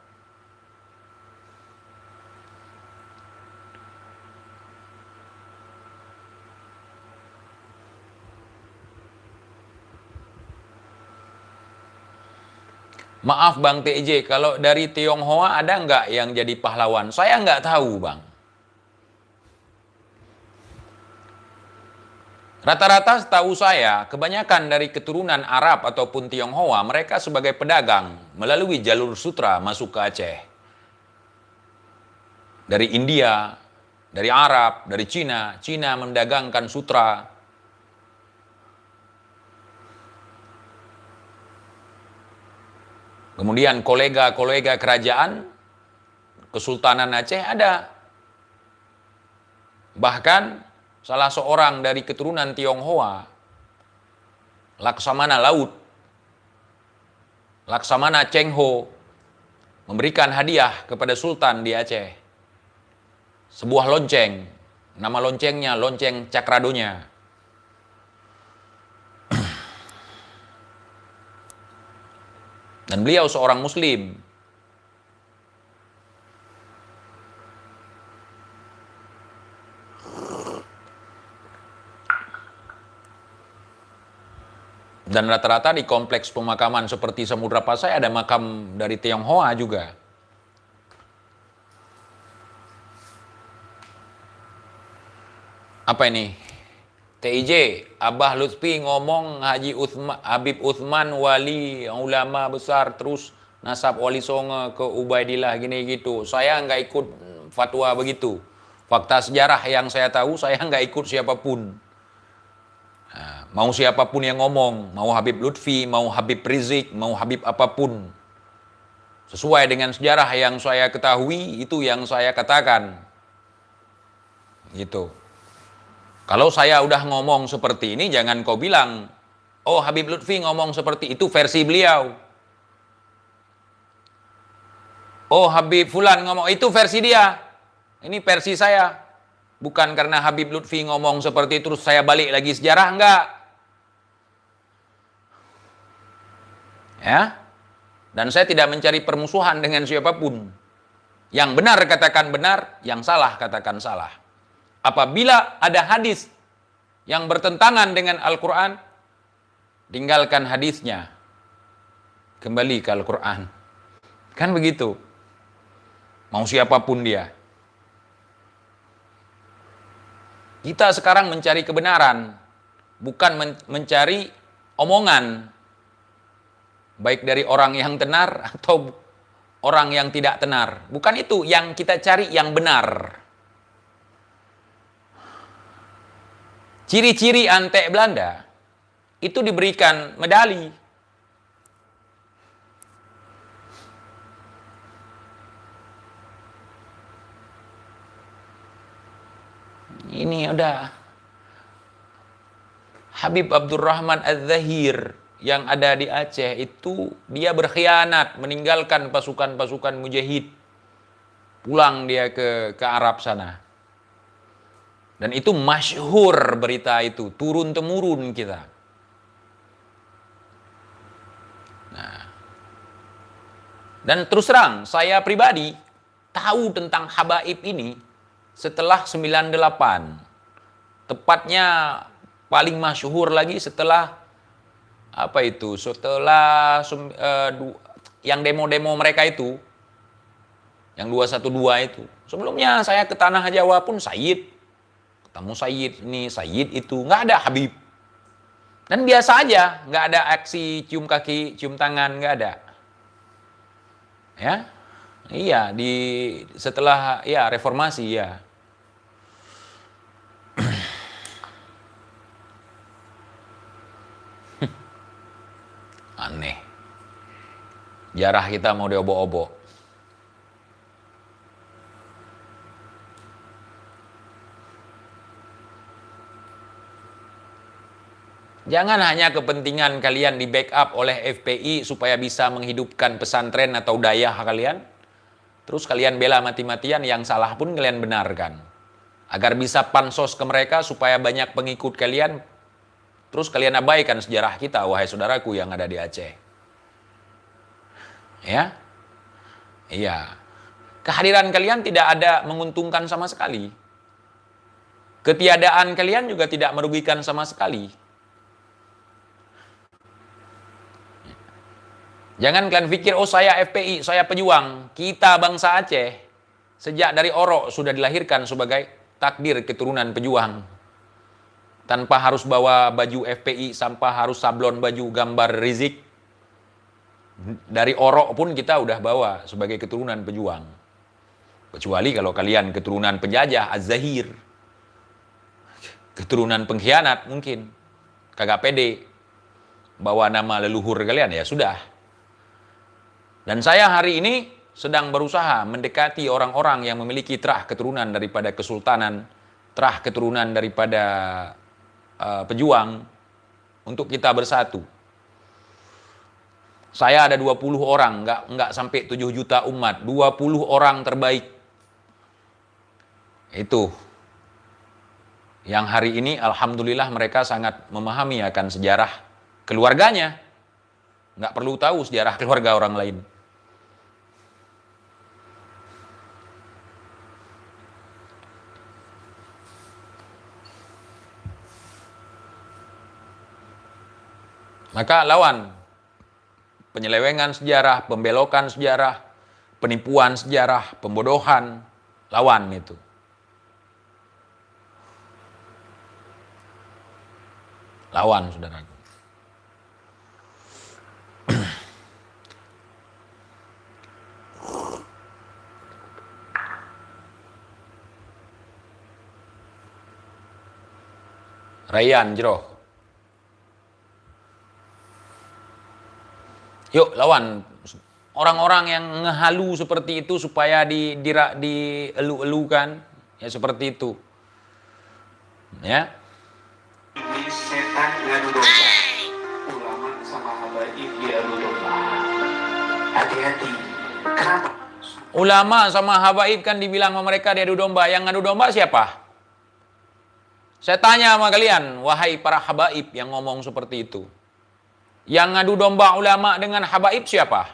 Maaf Bang TJ, kalau dari Tionghoa ada nggak yang jadi pahlawan? Saya nggak tahu Bang. Rata-rata setahu saya, kebanyakan dari keturunan Arab ataupun Tionghoa, mereka sebagai pedagang melalui jalur sutra masuk ke Aceh. Dari India, dari Arab, dari Cina. Cina mendagangkan sutra. Kemudian kolega-kolega kerajaan, Kesultanan Aceh ada. Bahkan salah seorang dari keturunan Tionghoa, Laksamana Laut, Laksamana Cheng Ho, memberikan hadiah kepada Sultan di Aceh. Sebuah lonceng, nama loncengnya lonceng Cakradonya. Dan beliau seorang Muslim. Dan rata-rata di kompleks pemakaman seperti Samudra Pasai ada makam dari Tionghoa juga. Apa ini? TIJ, Abah Lutfi ngomong Habib Uthman wali ulama besar terus nasab wali songo ke Ubaidillah gini gitu. Saya nggak ikut fatwa begitu. Fakta sejarah yang saya tahu, saya nggak ikut siapapun. Nah, mau siapapun yang ngomong, mau Habib Lutfi, mau Habib Rizik, mau Habib apapun. Sesuai dengan sejarah yang saya ketahui, itu yang saya katakan. Gitu. Kalau saya udah ngomong seperti ini, jangan kau bilang, oh Habib Lutfi ngomong seperti itu versi beliau. Oh Habib Fulan ngomong, itu versi dia. Ini versi saya. Bukan karena Habib Lutfi ngomong seperti itu, terus saya balik lagi sejarah, enggak. Ya. Dan saya tidak mencari permusuhan dengan siapapun. Yang benar katakan benar, yang salah katakan salah. Apabila ada hadis yang bertentangan dengan Al-Quran, tinggalkan hadisnya. Kembali ke Al-Quran. Kan begitu. Mau siapapun dia. Kita sekarang mencari kebenaran, bukan mencari omongan, baik dari orang yang tenar atau orang yang tidak tenar. Bukan itu yang kita cari, yang benar. Ciri-ciri antek Belanda itu diberikan medali. Ini udah Habib Abdurrahman Az-Zahir yang ada di Aceh itu dia berkhianat, meninggalkan pasukan-pasukan mujahid. Pulang dia ke Arab sana. Dan itu masyhur berita itu, turun-temurun kita. Nah. Dan terus terang, saya pribadi tahu tentang habaib ini setelah 98. Tepatnya paling masyhur lagi setelah apa itu? Setelah yang demo-demo mereka itu, yang 212 itu. Sebelumnya saya ke tanah Jawa pun Sayyid, ketemu Sayyid ini, Sayyid itu, nggak ada Habib. Dan biasa aja, nggak ada aksi cium kaki, cium tangan, nggak ada. Ya, iya setelah ya reformasi ya. Aneh. Sejarah kita mau diobok-obok. Jangan hanya kepentingan kalian di backup oleh FPI supaya bisa menghidupkan pesantren atau dayah kalian. Terus kalian bela mati-matian, yang salah pun kalian benarkan. Agar bisa pansos ke mereka supaya banyak pengikut kalian. Terus kalian abaikan sejarah kita, wahai saudaraku yang ada di Aceh. Ya? Iya. Kehadiran kalian tidak ada menguntungkan sama sekali. Ketiadaan kalian juga tidak merugikan sama sekali. Jangan kalian pikir, oh saya FPI, saya pejuang. Kita bangsa Aceh, sejak dari orok sudah dilahirkan sebagai takdir keturunan pejuang. Tanpa harus bawa baju FPI, tanpa harus sablon baju gambar Rizik. Dari orok pun kita udah bawa sebagai keturunan pejuang. Kecuali kalau kalian keturunan penjajah, Az-Zahir. Keturunan pengkhianat mungkin. Kagak pede. Bawa nama leluhur kalian, ya sudah. Dan saya hari ini sedang berusaha mendekati orang-orang yang memiliki terah keturunan daripada kesultanan, terah keturunan daripada pejuang, untuk kita bersatu. Saya ada 20 orang, nggak sampai 7 juta umat, 20 orang terbaik. Itu. Yang hari ini alhamdulillah mereka sangat memahami akan sejarah keluarganya. Nggak perlu tahu sejarah keluarga orang lain. Maka lawan penyelewengan sejarah, pembelokan sejarah, penipuan sejarah, pembodohan, lawan itu. Lawan, saudaraku. Rayyan Jeroh. Yuk lawan orang-orang yang ngehalu seperti itu supaya dielu-elukan, ya seperti itu. Ya. Iblis setan ngadu domba. Ulama sama habaib diadu domba. Hati-hati. Kenapa? Ulama sama habaib kan dibilang sama mereka diadu domba. Yang ngadu domba siapa? Saya tanya sama kalian, wahai para habaib yang ngomong seperti itu. Yang ngadu domba ulama dengan habaib siapa?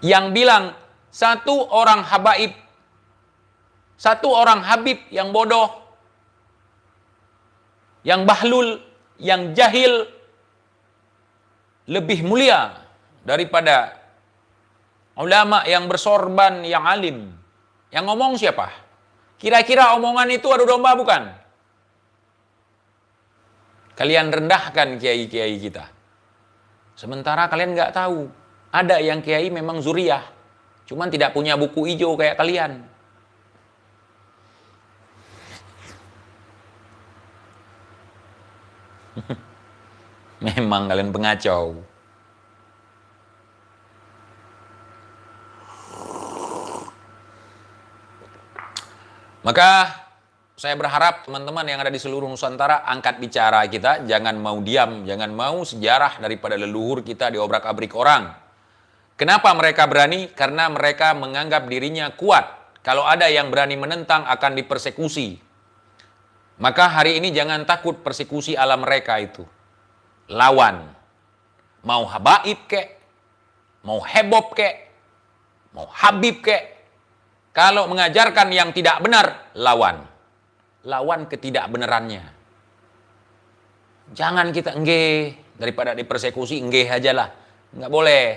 Yang bilang satu orang habaib, satu orang habib yang bodoh, yang bahlul, yang jahil, lebih mulia daripada ulama yang bersorban, yang alim. Yang ngomong siapa? Kira-kira omongan itu adu domba bukan? Kalian rendahkan kiai-kiai kita. Sementara kalian nggak tahu. Ada yang kiai memang zuriyah. Cuman tidak punya buku hijau kayak kalian. Memang kalian pengacau. Maka saya berharap teman-teman yang ada di seluruh Nusantara angkat bicara kita, jangan mau diam, jangan mau sejarah daripada leluhur kita diobrak-abrik orang. Kenapa mereka berani? Karena mereka menganggap dirinya kuat. Kalau ada yang berani menentang akan dipersekusi. Maka hari ini jangan takut persekusi ala mereka itu. Lawan. Mau habaib kek, mau hebob kek, mau habib kek. Kalau mengajarkan yang tidak benar, lawan. Lawan ketidakbenarannya. Jangan kita enggeh, daripada dipersekusi enggeh aja lah. Enggak boleh.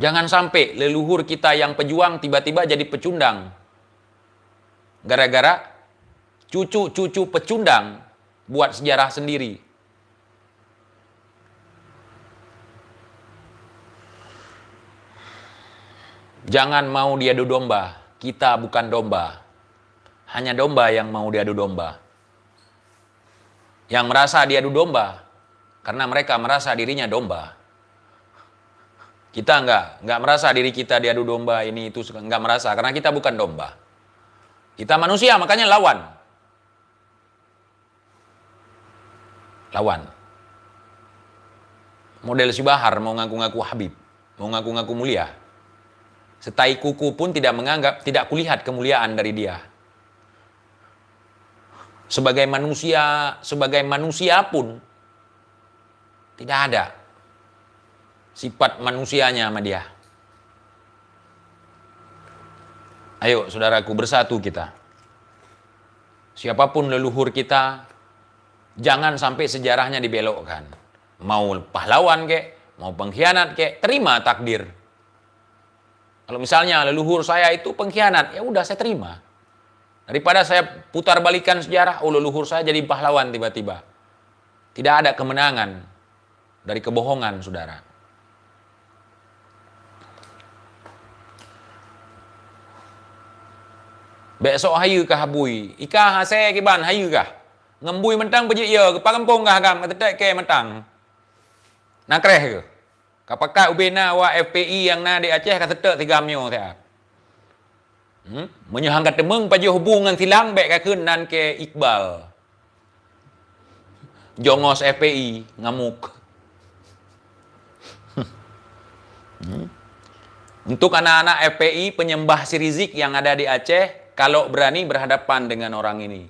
Jangan sampai leluhur kita yang pejuang tiba-tiba jadi pecundang. Gara-gara cucu-cucu pecundang buat sejarah sendiri. Jangan mau diadu domba. Kita bukan domba. Hanya domba yang mau diadu domba. yang merasa diadu domba karena mereka merasa dirinya domba. Kita enggak merasa diri kita diadu domba ini itu, enggak merasa karena kita bukan domba. Kita manusia, makanya lawan. Lawan. Model si Bahar mau ngaku-ngaku Habib, mau ngaku-ngaku mulia. Setai kuku pun tidak menganggap, tidak kulihat kemuliaan dari dia. Sebagai manusia pun tidak ada sifat manusianya sama dia. Ayo saudaraku, bersatu kita. Siapapun leluhur kita, jangan sampai sejarahnya dibelokkan. Mau pahlawan kek, mau pengkhianat kek, terima takdir. Kalau misalnya leluhur saya itu pengkhianat, ya udah saya terima. Daripada saya putar balikan sejarah, oh leluhur saya jadi pahlawan tiba-tiba. Tidak ada kemenangan dari kebohongan, saudara. Besok hayu kah habui, ika hase kiban hayu kah? Ngembui mentang bejik ya, ke pakampung kah agam, ketetek ke mentang. Nakreh ke? Kapakak ubena wa FPI yang na di Aceh ketetek tigamnya saya. Menyahangkan temeng pada hubungan silang baik kakun nan ke Iqbal. Jongos FPI ngamuk. Untuk anak-anak FPI penyembah si Rizik yang ada di Aceh, kalau berani berhadapan dengan orang ini.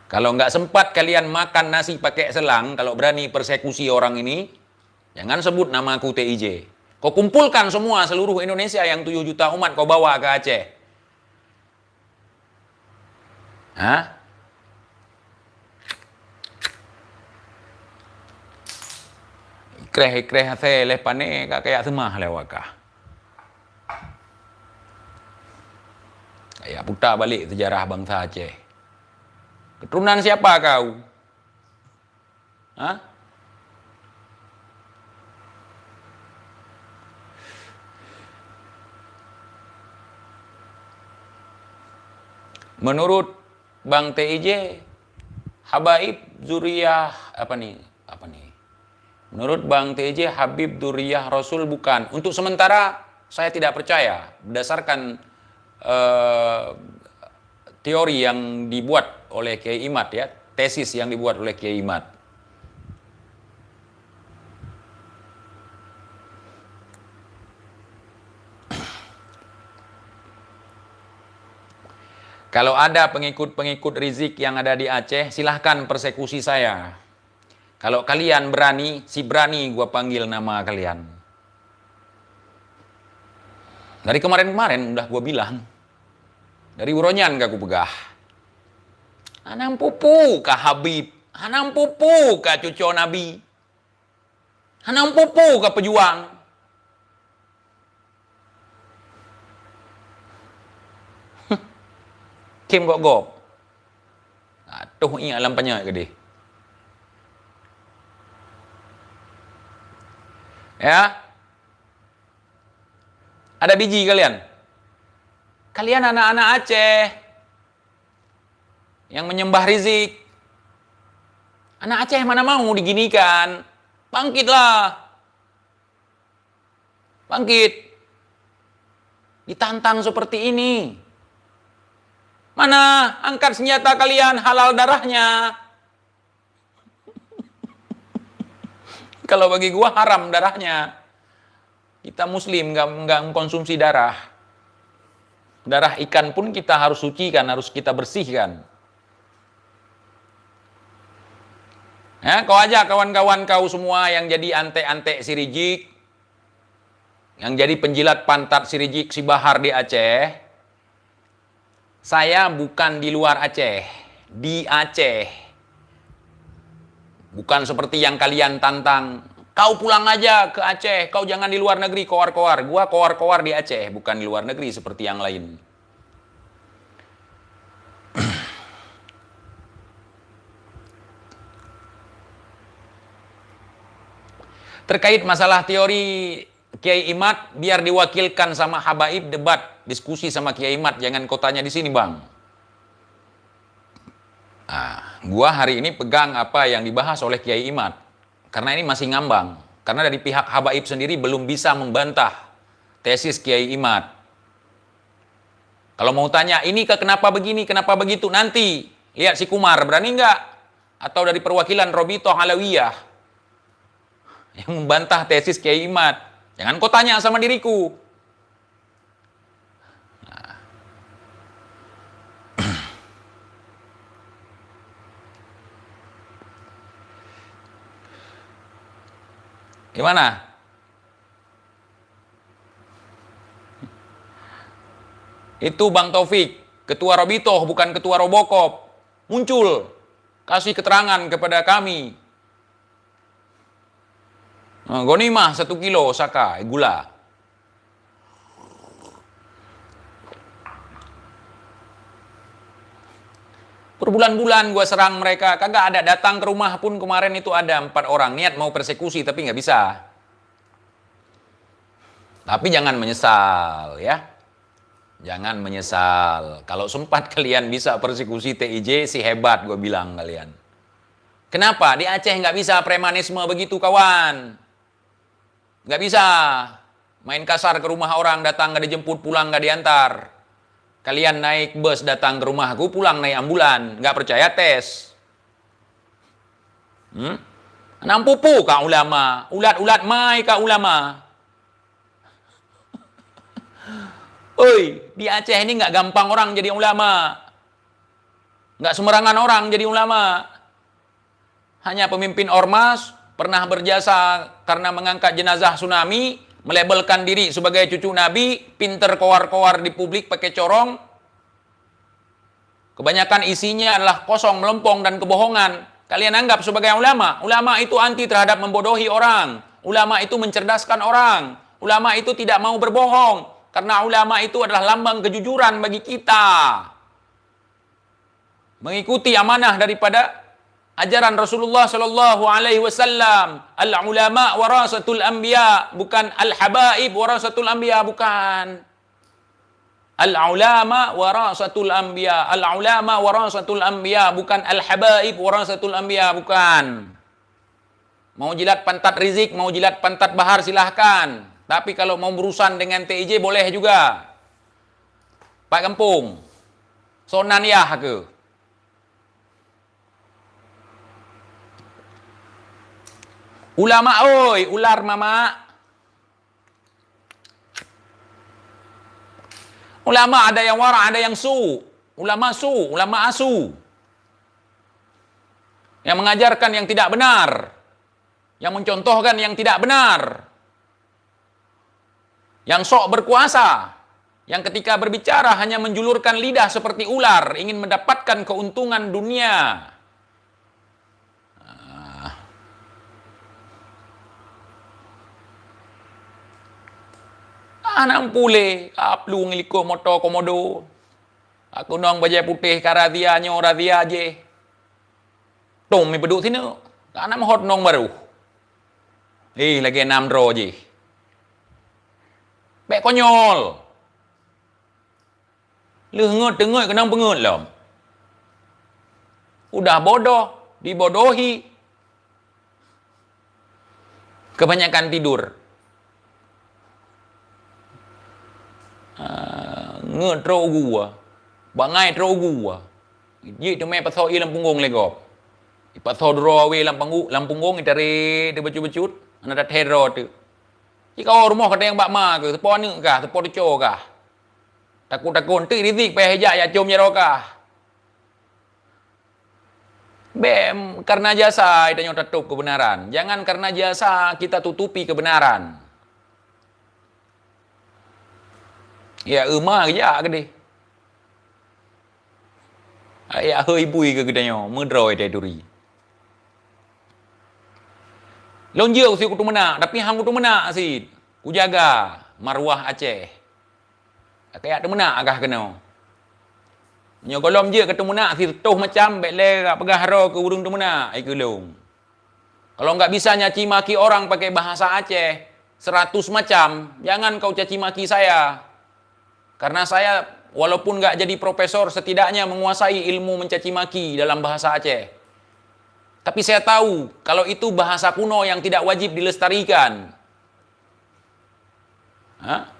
Kalau nggak sempat kalian makan nasi pakai selang, kalau berani persekusi orang ini, jangan sebut nama aku TIJ. Kau kumpulkan semua seluruh Indonesia yang 7 juta umat kau bawa ke Aceh. Hah? Ikreh hase lepane kayak semah lewakah. Ya putar balik sejarah bangsa Aceh. Keturunan siapa kau? Hah? Menurut Bang TIJ, Habaib Zuriyah apa nih? Menurut Bang TIJ, Habib Zuriyah Rasul bukan. Untuk sementara saya tidak percaya berdasarkan teori yang dibuat oleh Kiai Imad ya, tesis yang dibuat oleh Kiai Imad. Kalau ada pengikut-pengikut Rizik yang ada di Aceh, silahkan persekusi saya. Kalau kalian berani, si berani gua panggil nama kalian. Dari kemarin-kemarin udah gua bilang. Dari Uronyan gak aku pegah. Anang pupu kah Habib? Anang pupu kah cucu Nabi? Anang pupu kah pejuang? Kim kok gop. Atuh ini alam banyak gede. Ya. Ada biji kalian? Kalian anak-anak Aceh yang menyembah Rizik. Anak Aceh mana mau diginikan? Bangkitlah. Bangkit. Ditantang seperti ini. Mana angkat senjata kalian, halal darahnya. Kalau bagi gua haram darahnya. Kita muslim nggak mengkonsumsi darah. Darah ikan pun kita harus sucikan, harus kita bersihkan. Ya, kau aja kawan-kawan kau semua yang jadi antek-antek si Rizik, yang jadi penjilat pantat si Rizik, si Bahar di Aceh. Saya bukan di luar Aceh, di Aceh. Bukan seperti yang kalian tantang. Kau pulang aja ke Aceh, kau jangan di luar negeri koar-koar. Gua koar-koar di Aceh, bukan di luar negeri seperti yang lain. Terkait masalah teori Kiai Imad, biar diwakilkan sama Habaib debat, diskusi sama Kiai Imad, jangan kau tanya di sini, Bang. Gua hari ini pegang apa yang dibahas oleh Kiai Imad. Karena ini masih ngambang. Karena dari pihak Habaib sendiri belum bisa membantah tesis Kiai Imad. Kalau mau tanya, ini kenapa begini, kenapa begitu, nanti lihat si Kumar, berani nggak? Atau dari perwakilan Robitoh Alawiyah yang membantah tesis Kiai Imad. Jangan kau tanya sama diriku. Gimana? Itu Bang Taufik, ketua Robitoh bukan ketua Robokop. Muncul, kasih keterangan kepada kami. Gonimah 1 kilo saka, gula. Berbulan-bulan gue serang mereka, kagak ada, datang ke rumah pun kemarin itu ada 4 orang, niat mau persekusi tapi nggak bisa. Tapi jangan menyesal ya. Jangan menyesal. Kalau sempat kalian bisa persekusi TIJ, si hebat gue bilang kalian. Kenapa? Di Aceh nggak bisa premanisme begitu kawan. Nggak bisa. Main kasar ke rumah orang, datang nggak dijemput, pulang nggak diantar. Kalian naik bus datang ke rumahku, pulang naik ambulan. Nggak percaya tes. Nampupu kak ulama. Ulat-ulat mai kak ulama. Oi, di Aceh ini nggak gampang orang jadi ulama. Nggak sembarangan orang jadi ulama. Hanya pemimpin ormas, pernah berjasa karena mengangkat jenazah tsunami, melabelkan diri sebagai cucu Nabi, pinter kowar-kowar di publik pakai corong. Kebanyakan isinya adalah kosong, melempong, dan kebohongan. Kalian anggap sebagai ulama. Ulama itu anti terhadap membodohi orang. Ulama itu mencerdaskan orang. Ulama itu tidak mau berbohong. Karena ulama itu adalah lambang kejujuran bagi kita. Mengikuti amanah daripada ajaran Rasulullah Shallallahu Alaihi Wasallam. Al ulama warasatul anbiya, bukan al habaib warasatul anbiya, bukan. Al ulama warasatul anbiya, al ulama warasatul anbiya, bukan al habaib warasatul anbiya, bukan. Mau jilat pantat Rizik, mau jilat pantat Bahar silahkan. Tapi kalau mau berurusan dengan TIJ boleh juga. Pak Kampung, sonan yah ke? Ulama oi, ular mama. Ulama ada yang wara, ada yang su. Ulama asu. Yang mengajarkan yang tidak benar. Yang mencontohkan yang tidak benar. Yang sok berkuasa. Yang ketika berbicara hanya menjulurkan lidah seperti ular, ingin mendapatkan keuntungan dunia. Anak pule, aplu ngiliko motor komodo. Aku nong bajai putih karadia nyo radia je. Tung mi peduk sini. Anak mahot nong baru. Lagi 6 ro je. Bek konyol. Lu dengut kenang pengut lom. Udah bodoh, dibodohi. Kebanyakan tidur. Ngetro gua. Bangai tro gua. Ji tu me pasau i lam punggung legop. I pasau dro we lam punggung itare de becut-becut. Ana da tero tu. Jika rumah kata yang bakma ke, sepon ni kah, sepon teco kah? Takut-takut, tu Rizik payah hijak ya cum ya rokah. Bem, karena jasa kita tutup kebenaran. Jangan karena jasa kita tutupi kebenaran. Ya, emah kerja ke deh. Ya, hơi bui ke kedanya, mendroi teduri. Lonjil si kutu menak, tapi hang kutu menak si. Ku jaga marwah Aceh. Kayak tu menak agak kena. Nyo kolom je ketemu nak si tuh macam bekle pegah ro ke burung tu menak ai kelong. Kalau enggak bisa nyaci maki orang pakai bahasa Aceh 100 macam, jangan kau caci maki saya. Karena saya walaupun nggak jadi profesor, setidaknya menguasai ilmu mencaci maki dalam bahasa Aceh. Tapi saya tahu, kalau itu bahasa kuno yang tidak wajib dilestarikan. Hah?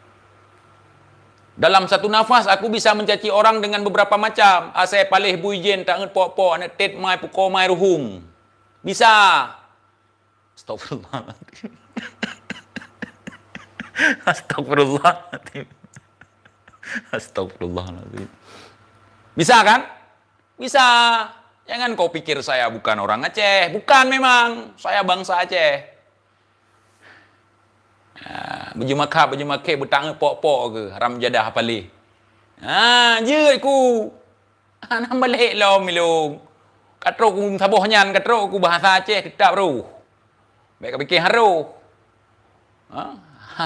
Dalam satu nafas, aku bisa mencaci orang dengan beberapa macam. Saya palih buijen, tak nget pok-pok, nak tet mai, pukul mai ruhung. Bisa. Astagfirullahaladzim. Astagfirullahaladzim. Astagfirullahaladzim. Bisa kan? Bisa. Jangan kau pikir saya bukan orang Aceh. Bukan memang. Saya bangsa Aceh. Baju makak, betang pok-pok ke. Haram jadah palih. Je ku. Nam balik lah milung. Katrok ku saboh nyan, katrok ku bahasa Aceh tetap ru. Baik fikir haru.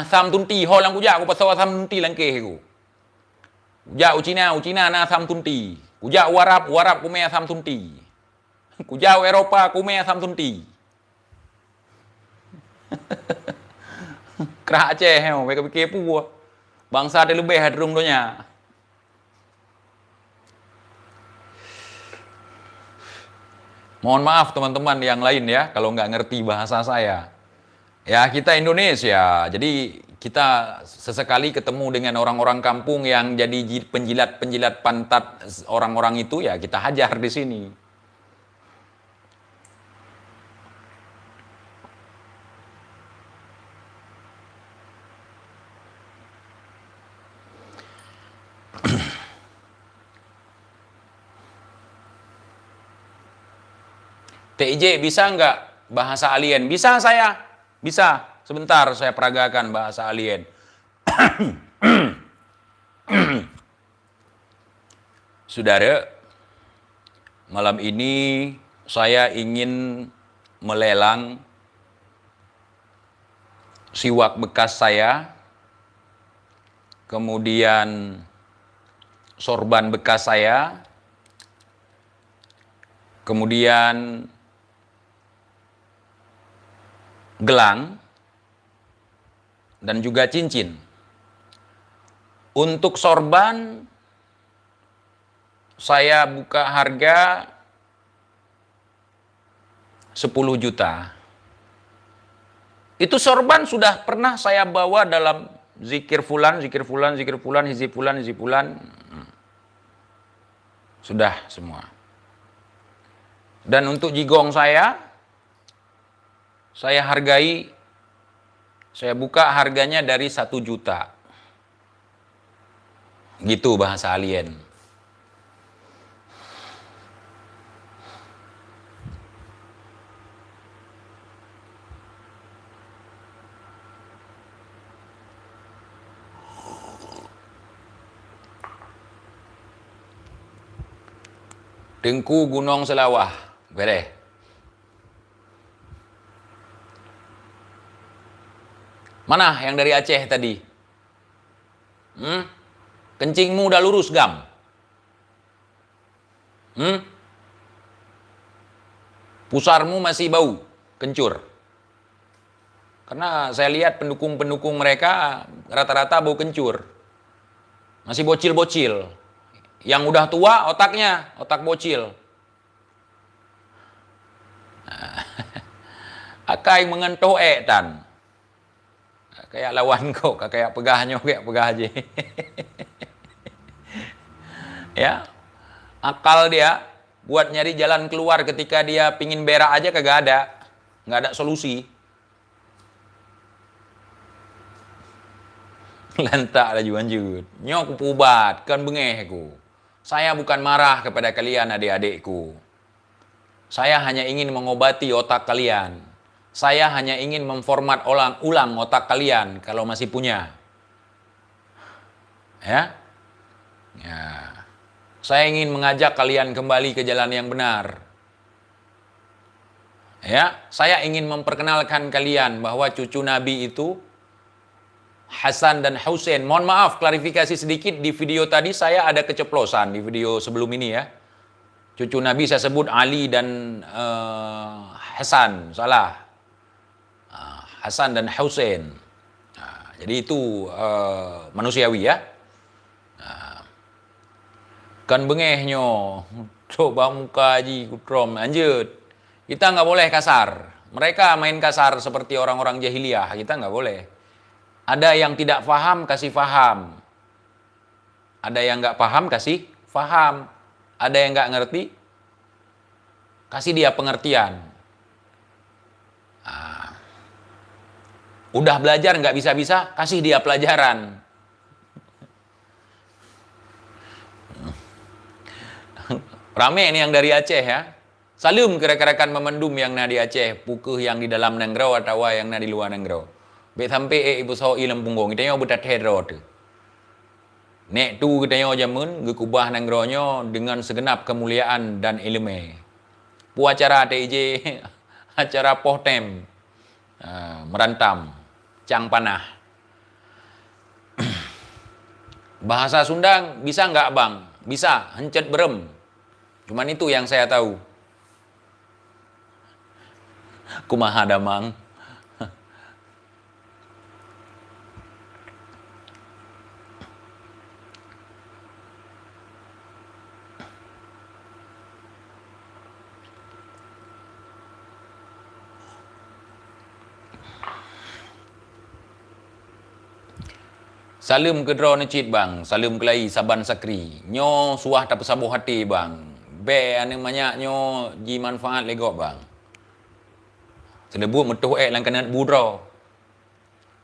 Sam tunti ho lang ku ja ku pasal sam tunti lang ke ku. Ja Cina na sam tunti. Ku ja Arab ku me sam tunti. Ku ja Eropa ku me sam tunti. Kerah Aceh heo, baik fikir pu. Bangsa ada lebih hadrung donya. Mohon maaf teman-teman yang lain ya, kalau nggak ngerti bahasa saya. Ya, kita Indonesia, jadi kita sesekali ketemu dengan orang-orang kampung yang jadi penjilat-penjilat pantat orang-orang itu, ya kita hajar di sini. TJ bisa nggak bahasa alien? Bisa saya. Bisa. Sebentar saya peragakan bahasa alien. Saudara, malam ini saya ingin melelang siwak bekas saya, kemudian sorban bekas saya, kemudian gelang, dan juga cincin. Untuk sorban, saya buka harga 10 juta. Itu sorban sudah pernah saya bawa dalam zikir fulan, hizib fulan. Sudah semua. Dan untuk jigong saya hargai, saya buka harganya dari 1 juta. Gitu bahasa alien. Tengku Gunung Selawah. Boleh. Mana yang dari Aceh tadi? Kencingmu udah lurus, Gam? Pusarmu masih bau, kencur. Karena saya lihat pendukung-pendukung mereka rata-rata bau kencur. Masih bocil-bocil. Yang udah tua otaknya, otak bocil. Akai mengentuh tan. Kayak lawan kok, kayak pegahnya, kayak pegah aja. Ya, akal dia buat nyari jalan keluar ketika dia pingin berak aja kagak ada, nggak ada solusi. Lantak lah juan-jut. Nyok pubat, kan bengehku. Saya bukan marah kepada kalian adik-adikku. Saya hanya ingin mengobati otak kalian. Saya hanya ingin memformat ulang otak kalian kalau masih punya. Ya? Saya ingin mengajak kalian kembali ke jalan yang benar. Ya, saya ingin memperkenalkan kalian bahwa cucu Nabi itu Hasan dan Husain. Mohon maaf, klarifikasi sedikit, di video tadi saya ada keceplosan di video sebelum ini ya. Cucu Nabi saya sebut Ali dan Hasan, salah. Hasan dan Husain. Jadi itu manusiawi ya. Kan bengehnya. Coba muka Haji Kutrom. Lanjut. Kita nggak boleh kasar. Mereka main kasar seperti orang-orang jahiliyah. Kita nggak boleh. Ada yang tidak paham, kasih paham. Ada yang nggak paham, kasih paham. Ada yang nggak ngerti, kasih dia pengertian. Udah belajar nggak bisa-bisa, kasih dia pelajaran. Rame ini yang dari Aceh ya. Salam ke rekan-rekan memendum yang na di Aceh, pukuh yang di dalam Nenggro atau yang na di luar Nenggro. Bet sampai ibu soi Lempunggung, kita yang buat hedro tu. Nek tu kita yang jamun, gekubah Nenggronya dengan segenap kemuliaan dan ilmu. Pu acara TIJ, acara pohtem, merantam, cang panah. Bahasa Sunda bisa nggak bang? Bisa, hencet berem. Cuman itu yang saya tahu. Kumaha damang. Salam ke draw necit bang, salam kelai saban sakri. Nyo suah tak pesabuh hati bang. Be ane banyak nyo ji manfaat legok bang. Sedebut metuh lang kanat budro.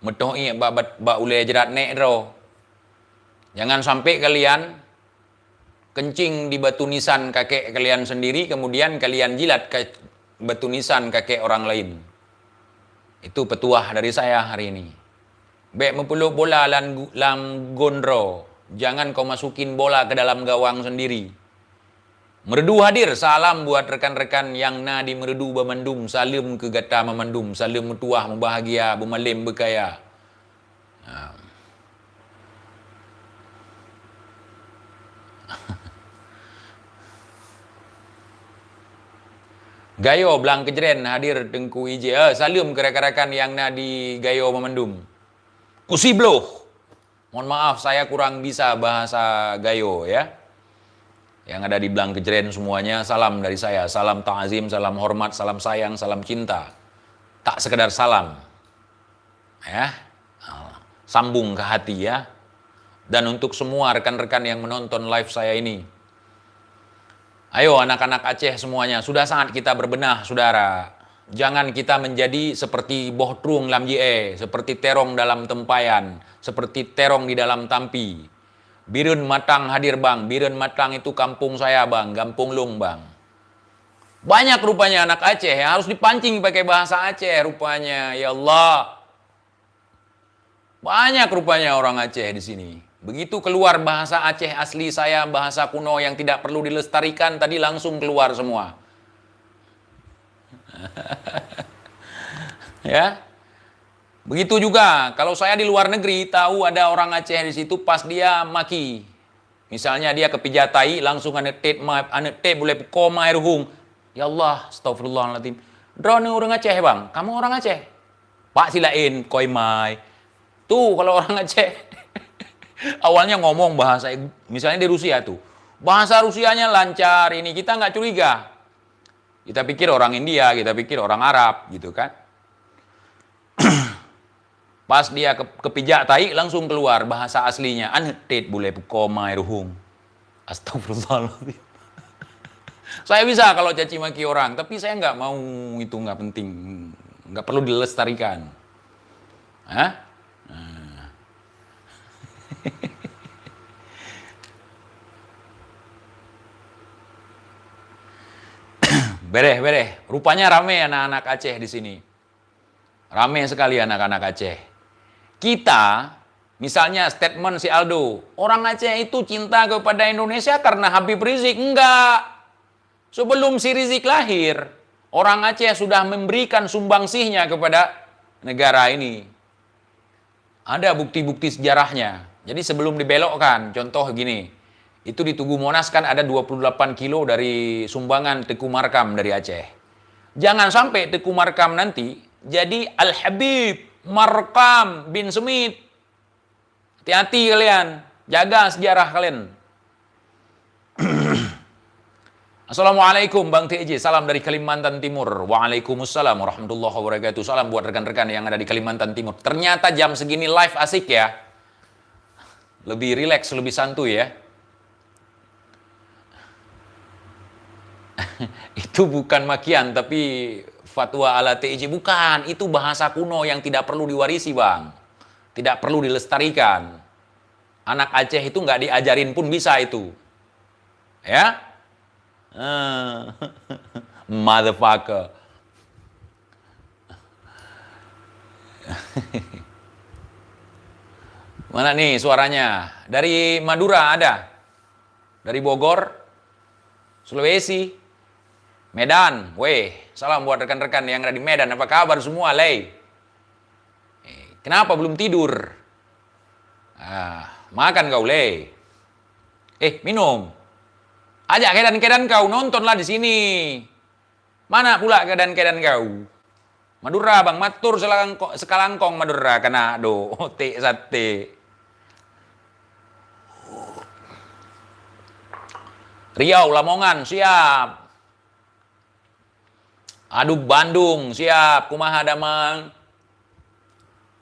Metuh ba ulai jerat nek draw. Jangan sampai kalian kencing di batu nisan kakek kalian sendiri, kemudian kalian jilat ke batu nisan kakek orang lain. Itu petuah dari saya hari ini. Bek mempeluk bola lam gondro. Jangan kau masukin bola ke dalam gawang sendiri. Merdu hadir. Salam buat rekan-rekan yang na di Merdu Bamandum. Salam ke Gata Mamandum. Salam metuah, membahagia, bermalim, berkaya. Gayo Belang Kejeren hadir Tengku IJ. Salam ke rekan-rekan yang na di Gayo Mamandum. Kusibloh. Mohon maaf saya kurang bisa bahasa Gayo ya. Yang ada di Belang Kejeren semuanya salam dari saya. Salam ta'zim, salam hormat, salam sayang, salam cinta. Tak sekedar salam. Ya. Sambung ke hati ya. Dan untuk semua rekan-rekan yang menonton live saya ini. Ayo anak-anak Aceh semuanya, sudah saat kita berbenah saudara. Jangan kita menjadi seperti boh trung lam je, seperti terong dalam tempayan, seperti terong di dalam tampi. Birun Matang hadir bang, Birun Matang itu kampung saya bang, Kampung Lung bang. Banyak rupanya anak Aceh yang harus dipancing pakai bahasa Aceh rupanya, ya Allah. Banyak rupanya orang Aceh di sini. Begitu keluar bahasa Aceh asli saya, bahasa kuno yang tidak perlu dilestarikan, tadi langsung keluar semua. Ya. Begitu juga kalau saya di luar negeri tahu ada orang Aceh di situ, pas dia maki. Misalnya dia kepijatai langsung anetet boleh koma irhung. Ya Allah, astagfirullahaladzim. Drone orang Aceh bang, kamu orang Aceh? Pak silain koi mai. Tuh kalau orang Aceh awalnya ngomong bahasa, misalnya di Rusia tuh. Bahasa Rusianya lancar, ini kita nggak curiga. Kita pikir orang India, kita pikir orang Arab, gitu kan. Pas dia kepijak tai, langsung keluar bahasa aslinya. Anetet boleh koma irhung. Astagfirullahaladzim. Saya bisa kalau caci maki orang, tapi saya nggak mau, itu nggak penting. Nggak perlu dilestarikan. Hah? Bereh. Rupanya rame anak-anak Aceh di sini. Rame sekali anak-anak Aceh. Kita, misalnya statement si Aldo, orang Aceh itu cinta kepada Indonesia karena Habib Rizik. Enggak. Sebelum si Rizik lahir, orang Aceh sudah memberikan sumbangsihnya kepada negara ini. Ada bukti-bukti sejarahnya. Jadi sebelum dibelokkan, contoh gini. Itu di Tugu Monas kan ada 28 kilo dari sumbangan Teku Markam dari Aceh. Jangan sampai Teku Markam nanti jadi Al-Habib Markam bin Semit. Hati-hati kalian, jaga sejarah kalian. Assalamualaikum Bang TJ, salam dari Kalimantan Timur. Waalaikumsalam warahmatullahi wabarakatuh. Salam buat rekan-rekan yang ada di Kalimantan Timur. Ternyata jam segini live asik ya. Lebih rileks, lebih santuy ya. Itu bukan makian, tapi fatwa ala TJ. Bukan, itu bahasa kuno yang tidak perlu diwarisi, Bang. Tidak perlu dilestarikan. Anak Aceh itu nggak diajarin pun bisa itu. Ya? Motherfucker. Mana nih suaranya? Dari Madura ada? Dari Bogor? Sulawesi? Medan? Weh, salam buat rekan-rekan yang ada di Medan. Apa kabar semua, Lei? Kenapa belum tidur? Makan kau, Lei. Minum. Ajak kedan-kedan kau, nontonlah di sini. Mana pula kedan-kedan kau? Madura, Bang. Matur sekalangkong Madura. Kena do. Otik sate. Riau, Lamongan, siap. Aduk Bandung, siap. Kumaha damang.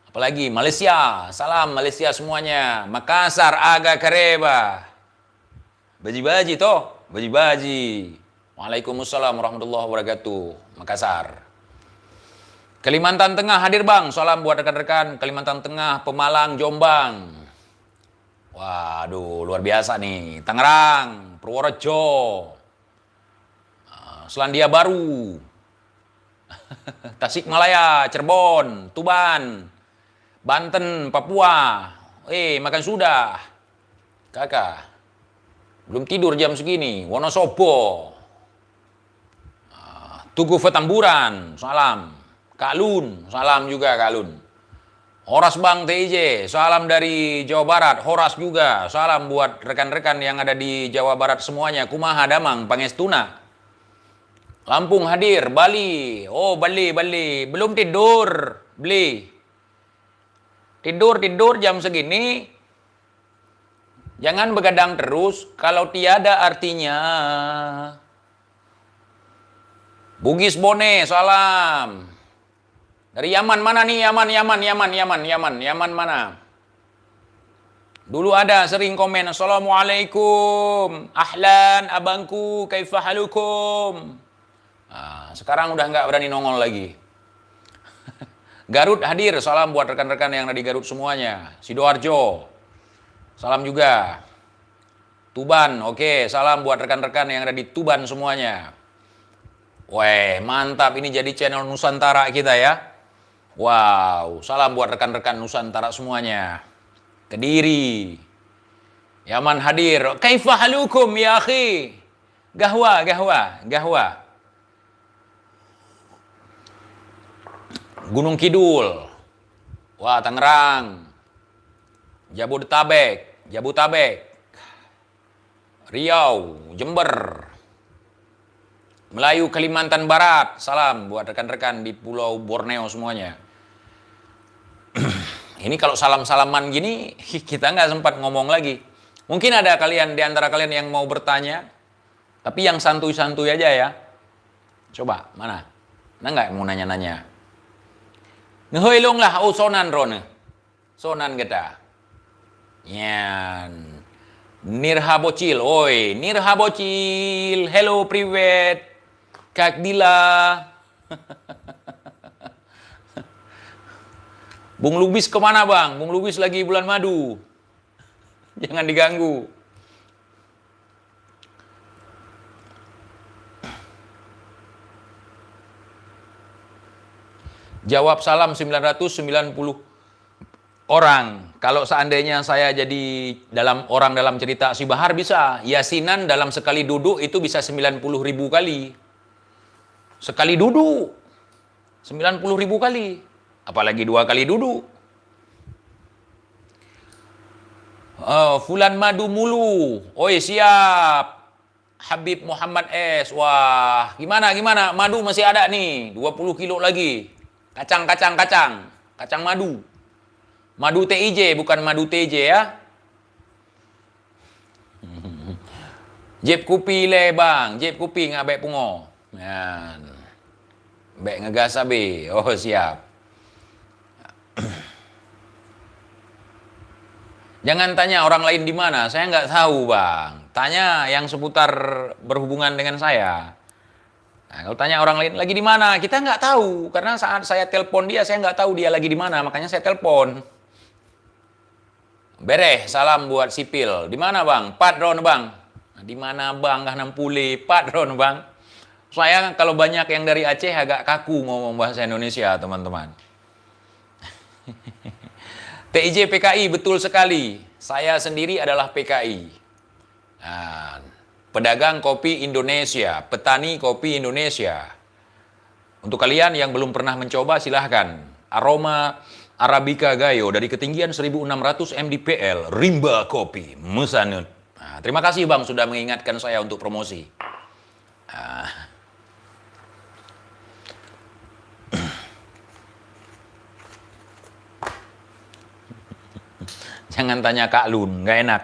Apalagi Malaysia, salam Malaysia semuanya. Makassar, Aga Kareba. Baji-baji toh, baji-baji. Waalaikumsalam warahmatullahi wabarakatuh. Makassar. Kalimantan Tengah hadir Bang, salam buat rekan-rekan. Kalimantan Tengah, Pemalang, Jombang. Waduh, luar biasa nih. Tangerang, Purworejo, Selandia Baru, Tasikmalaya, Cirebon, Tuban, Banten, Papua. Makan sudah. Kakak. Belum tidur jam segini. Wonosobo. Tugu Petamburan, salam. Kak Lun, salam juga Kak Lun. Horas Bang TJ, salam dari Jawa Barat. Horas juga, salam buat rekan-rekan yang ada di Jawa Barat semuanya. Kumaha damang, Pangestuna. Lampung hadir, Bali. Oh, Bali. Belum tidur, Beli. Tidur jam segini. Jangan begadang terus, kalau tiada artinya. Bugis Bone, salam. Dari Yaman mana nih? Yaman mana? Dulu ada sering komen, Assalamualaikum, ahlan, abangku, kaifa halukum. Sekarang udah nggak berani nongol lagi. Garut hadir, salam buat rekan-rekan yang ada di Garut semuanya. Sidoarjo, salam juga. Tuban, oke, salam buat rekan-rekan yang ada di Tuban semuanya. Weh, mantap, ini jadi channel Nusantara kita ya. Wow, salam buat rekan-rekan Nusantara semuanya. Kediri, Yaman hadir. Kaifa halukum ya akhi? Gahwa. Gunung Kidul. Wah, Tangerang. Jabodetabek. Riau, Jember. Melayu, Kalimantan Barat. Salam buat rekan-rekan di Pulau Borneo semuanya. Ini kalau salam-salaman gini, kita nggak sempat ngomong lagi. Mungkin ada kalian di antara kalian yang mau bertanya, tapi yang santuy-santuy aja ya. Coba, mana? Ada nggak yang mau nanya-nanya? Ngehoilong lah, sonan rone. Sonan kita. Yan. Nirha Bocil, hello, privet. Kak Dila. Bung Lubis kemana Bang? Bung Lubis lagi bulan madu. Jangan diganggu. Jawab salam 990 orang. Kalau seandainya saya jadi orang dalam cerita Si Bahar bisa. Yasinan dalam sekali duduk itu bisa 90.000 kali. Sekali duduk 90.000 kali. Apalagi 2 kali duduk. Fulan madu mulu. Oi, siap. Habib Muhammad S. Wah, gimana? Madu masih ada nih. 20 kilo lagi. Kacang madu. Madu TIJ bukan madu TJ ya. Jeb kupi le bang, jeb kupi ngabek pungo. Yan. Bek ngegas abe. Oh siap. Jangan tanya orang lain di mana, saya nggak tahu bang. Tanya yang seputar berhubungan dengan saya. Nah, kalau tanya orang lain lagi di mana, kita nggak tahu. Karena saat saya telepon dia, saya nggak tahu dia lagi di mana, makanya saya telepon. Bereh, salam buat sipil. Di mana bang? Padron bang. Di mana bang? Kah nampule Padron bang. Saya kalau banyak yang dari Aceh agak kaku ngomong bahasa Indonesia teman-teman. TIJ PKI betul sekali. Saya sendiri adalah PKI. Nah, pedagang kopi Indonesia, petani kopi Indonesia. Untuk kalian yang belum pernah mencoba silahkan. Aroma Arabica Gayo dari ketinggian 1600 mdpl, Rimba Kopi, Mesanut. Nah, terima kasih bang sudah mengingatkan saya untuk promosi. Nah. Jangan tanya Kak Lun, nggak enak.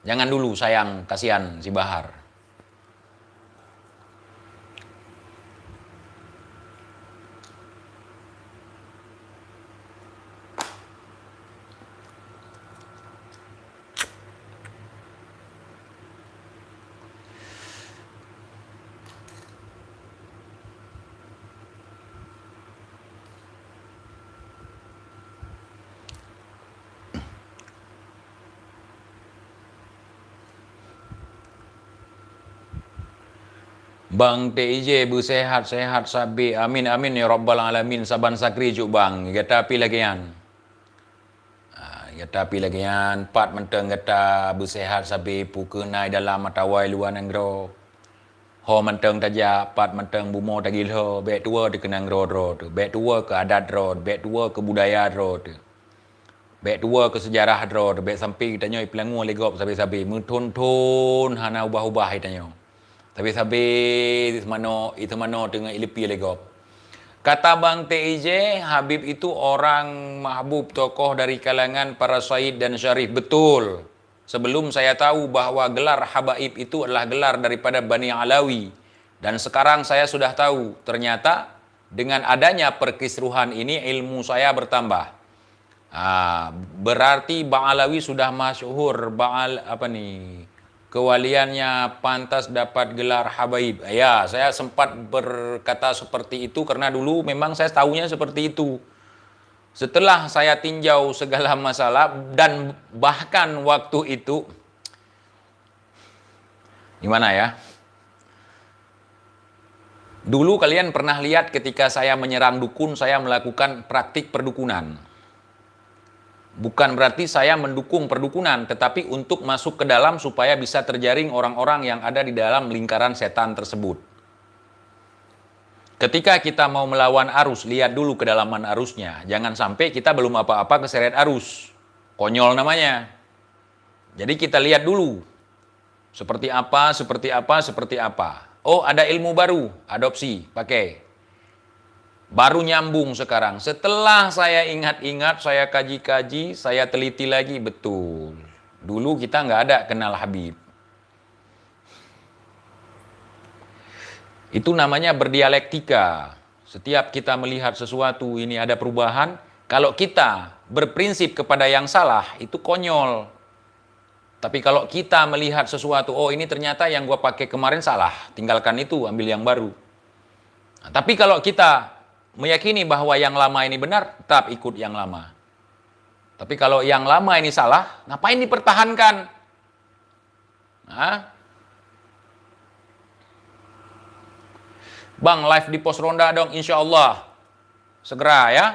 Jangan dulu sayang, kasihan si Bahar. Bang TIJ bersehat-sehat sabi. Amin amin ya rabbal alamin. Saban sakri juk bang. Gata pi lagi yan. Gata pi lagi yan. Pat menteng gata bersehat sabi pukenai dalam matawai luar negro. Ho menteng taja pat menteng bumo tagil ho. Bek tua di kenang ro tu. Bek tua ke adat ro. Bek tua ke budaya ro tu. Bek tua ke sejarah ro. Bek sampai kita nyoy pelangu legop sabi-sabi. Mentun-tun hana ubah-ubah kita nyoy. Tapi habis itu mano dengan ilipi legop. Kata Bang TIJ, Habib itu orang mahbub tokoh dari kalangan para sayyid dan syarif. Betul. Sebelum saya tahu bahwa gelar habaib itu adalah gelar daripada Bani Alawi. Dan sekarang saya sudah tahu, ternyata dengan adanya perkisruhan ini ilmu saya bertambah. Berarti Bang Alawi sudah masyhur, kewaliannya pantas dapat gelar habaib. Ya, saya sempat berkata seperti itu karena dulu memang saya tahunya seperti itu. Setelah saya tinjau segala masalah dan bahkan waktu itu gimana ya? Dulu kalian pernah lihat ketika saya menyerang dukun, saya melakukan praktik perdukunan. Bukan berarti saya mendukung perdukunan, tetapi untuk masuk ke dalam supaya bisa terjaring orang-orang yang ada di dalam lingkaran setan tersebut. Ketika kita mau melawan arus, lihat dulu kedalaman arusnya. Jangan sampai kita belum apa-apa keseret arus. Konyol namanya. Jadi kita lihat dulu. Seperti apa, seperti apa, seperti apa. Oh, ada ilmu baru, adopsi, pakai. Baru nyambung sekarang. Setelah saya ingat-ingat, saya kaji-kaji, saya teliti lagi, betul. Dulu kita nggak ada kenal Habib. Itu namanya berdialektika. Setiap kita melihat sesuatu, ini ada perubahan. Kalau kita berprinsip kepada yang salah, itu konyol. Tapi kalau kita melihat sesuatu, oh ini ternyata yang gua pakai kemarin salah, tinggalkan itu, ambil yang baru. Nah, tapi kalau kita meyakini bahwa yang lama ini benar, tetap ikut yang lama. Tapi kalau yang lama ini salah, ngapain dipertahankan? Bang, live di pos ronda dong, insya Allah. Segera ya.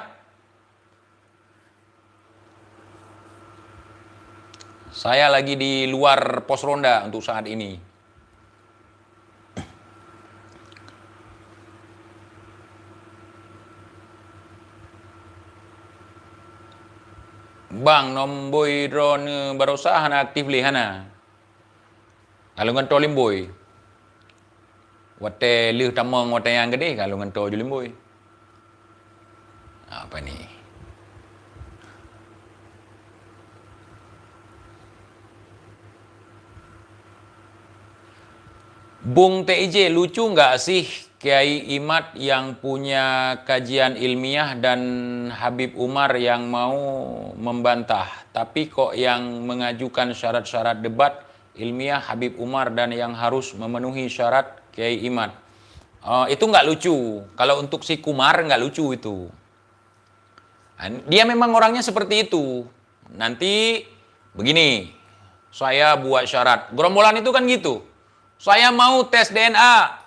Saya lagi di luar pos ronda untuk saat ini. Bang, nomboi drone barosa hana aktif li hana. Kalau ngento limboy. Wate lih tamong wate yang gede kalau ngento limboy. Apa nih? Bung TIJ, lucu nggak sih Kiai Imad yang punya kajian ilmiah dan Habib Umar yang mau membantah, tapi kok yang mengajukan syarat-syarat debat ilmiah Habib Umar dan yang harus memenuhi syarat Kiai Imad. Itu nggak lucu. Kalau untuk si Kumar nggak lucu itu. Dia memang orangnya seperti itu. Nanti begini, saya buat syarat. Gerombolan itu kan gitu. Saya mau tes DNA.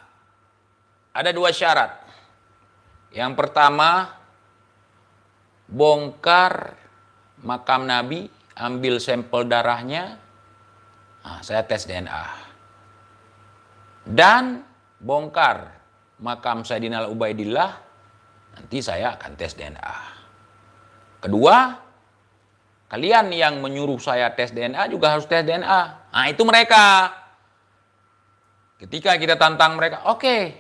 Ada 2 syarat. Yang pertama, bongkar makam Nabi, ambil sampel darahnya, saya tes DNA. Dan bongkar makam Sayyidina Ubaidillah, nanti saya akan tes DNA. Kedua, kalian yang menyuruh saya tes DNA juga harus tes DNA. Nah, itu mereka. Ketika kita tantang mereka, oke,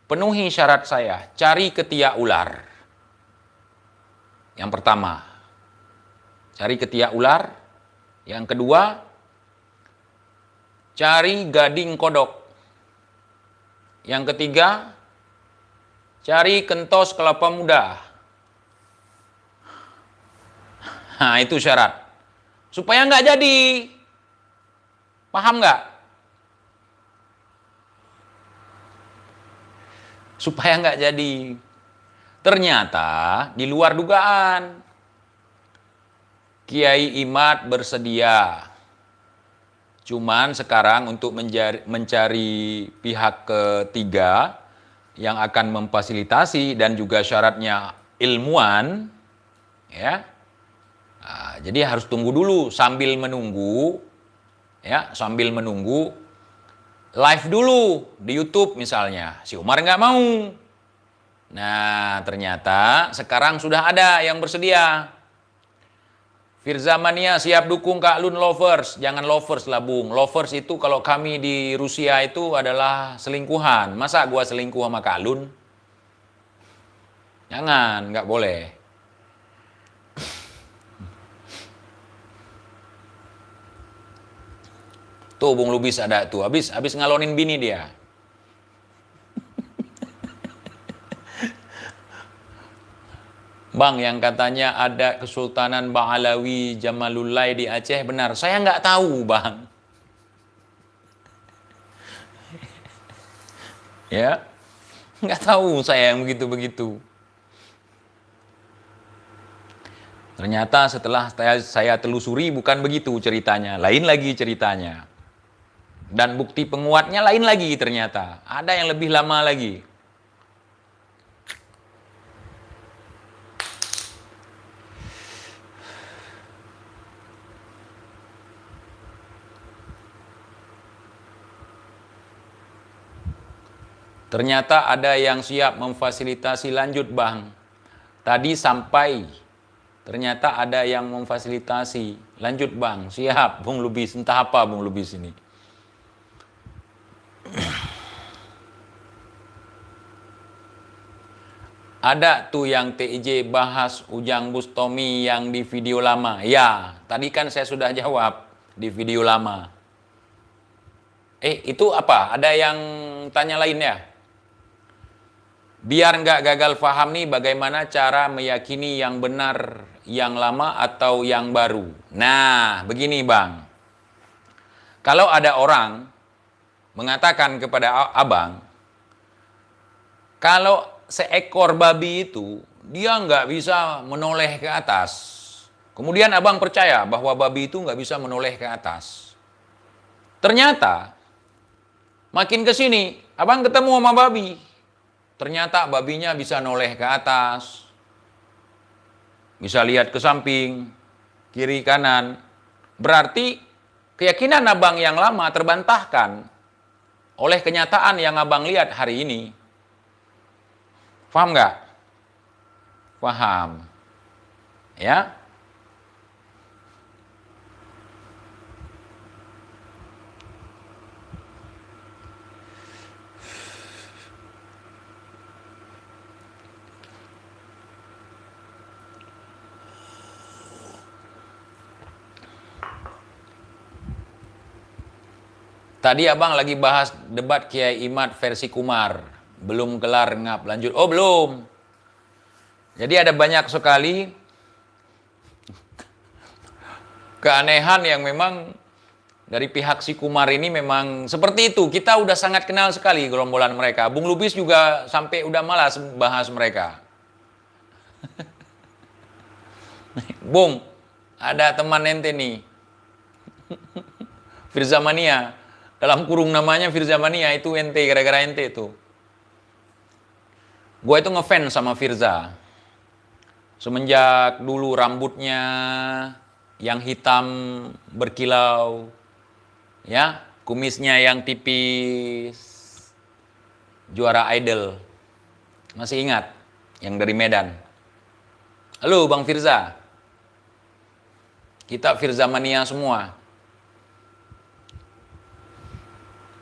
penuhi syarat saya, cari ketiak ular. Yang pertama, cari ketiak ular. Yang kedua, cari gading kodok. Yang ketiga, cari kentos kelapa muda. Nah, itu syarat. Supaya nggak jadi. Paham nggak? Supaya nggak jadi. Ternyata di luar dugaan. Kiai Imad bersedia. Cuman sekarang untuk mencari pihak ketiga yang akan memfasilitasi dan juga syaratnya ilmuwan, ya. Nah, jadi harus tunggu dulu sambil menunggu, ya, sambil menunggu live dulu di YouTube misalnya. Si Umar nggak mau. Nah, ternyata sekarang sudah ada yang bersedia. Firza Mania siap dukung Kak Lun Lovers. Jangan lovers lah, Bung. Lovers itu kalau kami di Rusia itu adalah selingkuhan. Masa gua selingkuh sama Kak Lun? Jangan, nggak boleh. Tuh Bung Lubis ada tuh, habis ngalonin bini dia. Bang, yang katanya ada Kesultanan Ba'alawi Jamalullah di Aceh, benar? Saya nggak tahu, Bang. Ya, nggak tahu saya yang begitu-begitu. Ternyata setelah saya telusuri bukan begitu ceritanya, lain lagi ceritanya. Dan bukti penguatnya lain lagi ternyata. Ada yang lebih lama lagi. Ternyata ada yang siap memfasilitasi lanjut, Bang. Tadi sampai, ternyata ada yang memfasilitasi. Lanjut, Bang. Siap, Bung Lubis. Entah apa Bung Lubis ini. Ada tuh yang TIJ bahas Ujang Bustomi yang di video lama. Ya, tadi kan saya sudah jawab di video lama. Itu apa? Ada yang tanya lainnya? Biar nggak gagal paham nih bagaimana cara meyakini yang benar yang lama atau yang baru. Nah, begini Bang. Kalau ada orang mengatakan kepada Abang, kalau seekor babi itu dia nggak bisa menoleh ke atas. Kemudian Abang percaya bahwa babi itu nggak bisa menoleh ke atas. Ternyata makin ke sini, Abang ketemu sama babi. Ternyata babinya bisa noleh ke atas, bisa lihat ke samping, kiri kanan. Berarti keyakinan Abang yang lama terbantahkan oleh kenyataan yang Abang lihat hari ini. Paham nggak? Paham. Ya? Tadi abang lagi bahas debat Kiai Imad versi Kumar. Belum kelar ngap, lanjut. Oh belum. Jadi ada banyak sekali keanehan yang memang dari pihak si Kumar ini memang seperti itu. Kita udah sangat kenal sekali gerombolan mereka. Bung Lubis juga sampai udah malas bahas mereka. Bung, ada teman ente nih. Firza Mania. Dalam kurung namanya Firza Mania, itu ente, gara-gara ente itu. Gue itu ngefans sama Firza. Semenjak dulu rambutnya yang hitam berkilau, ya, kumisnya yang tipis, juara Idol. Masih ingat? Yang dari Medan. Halo Bang Firza. Kita Firza Mania semua.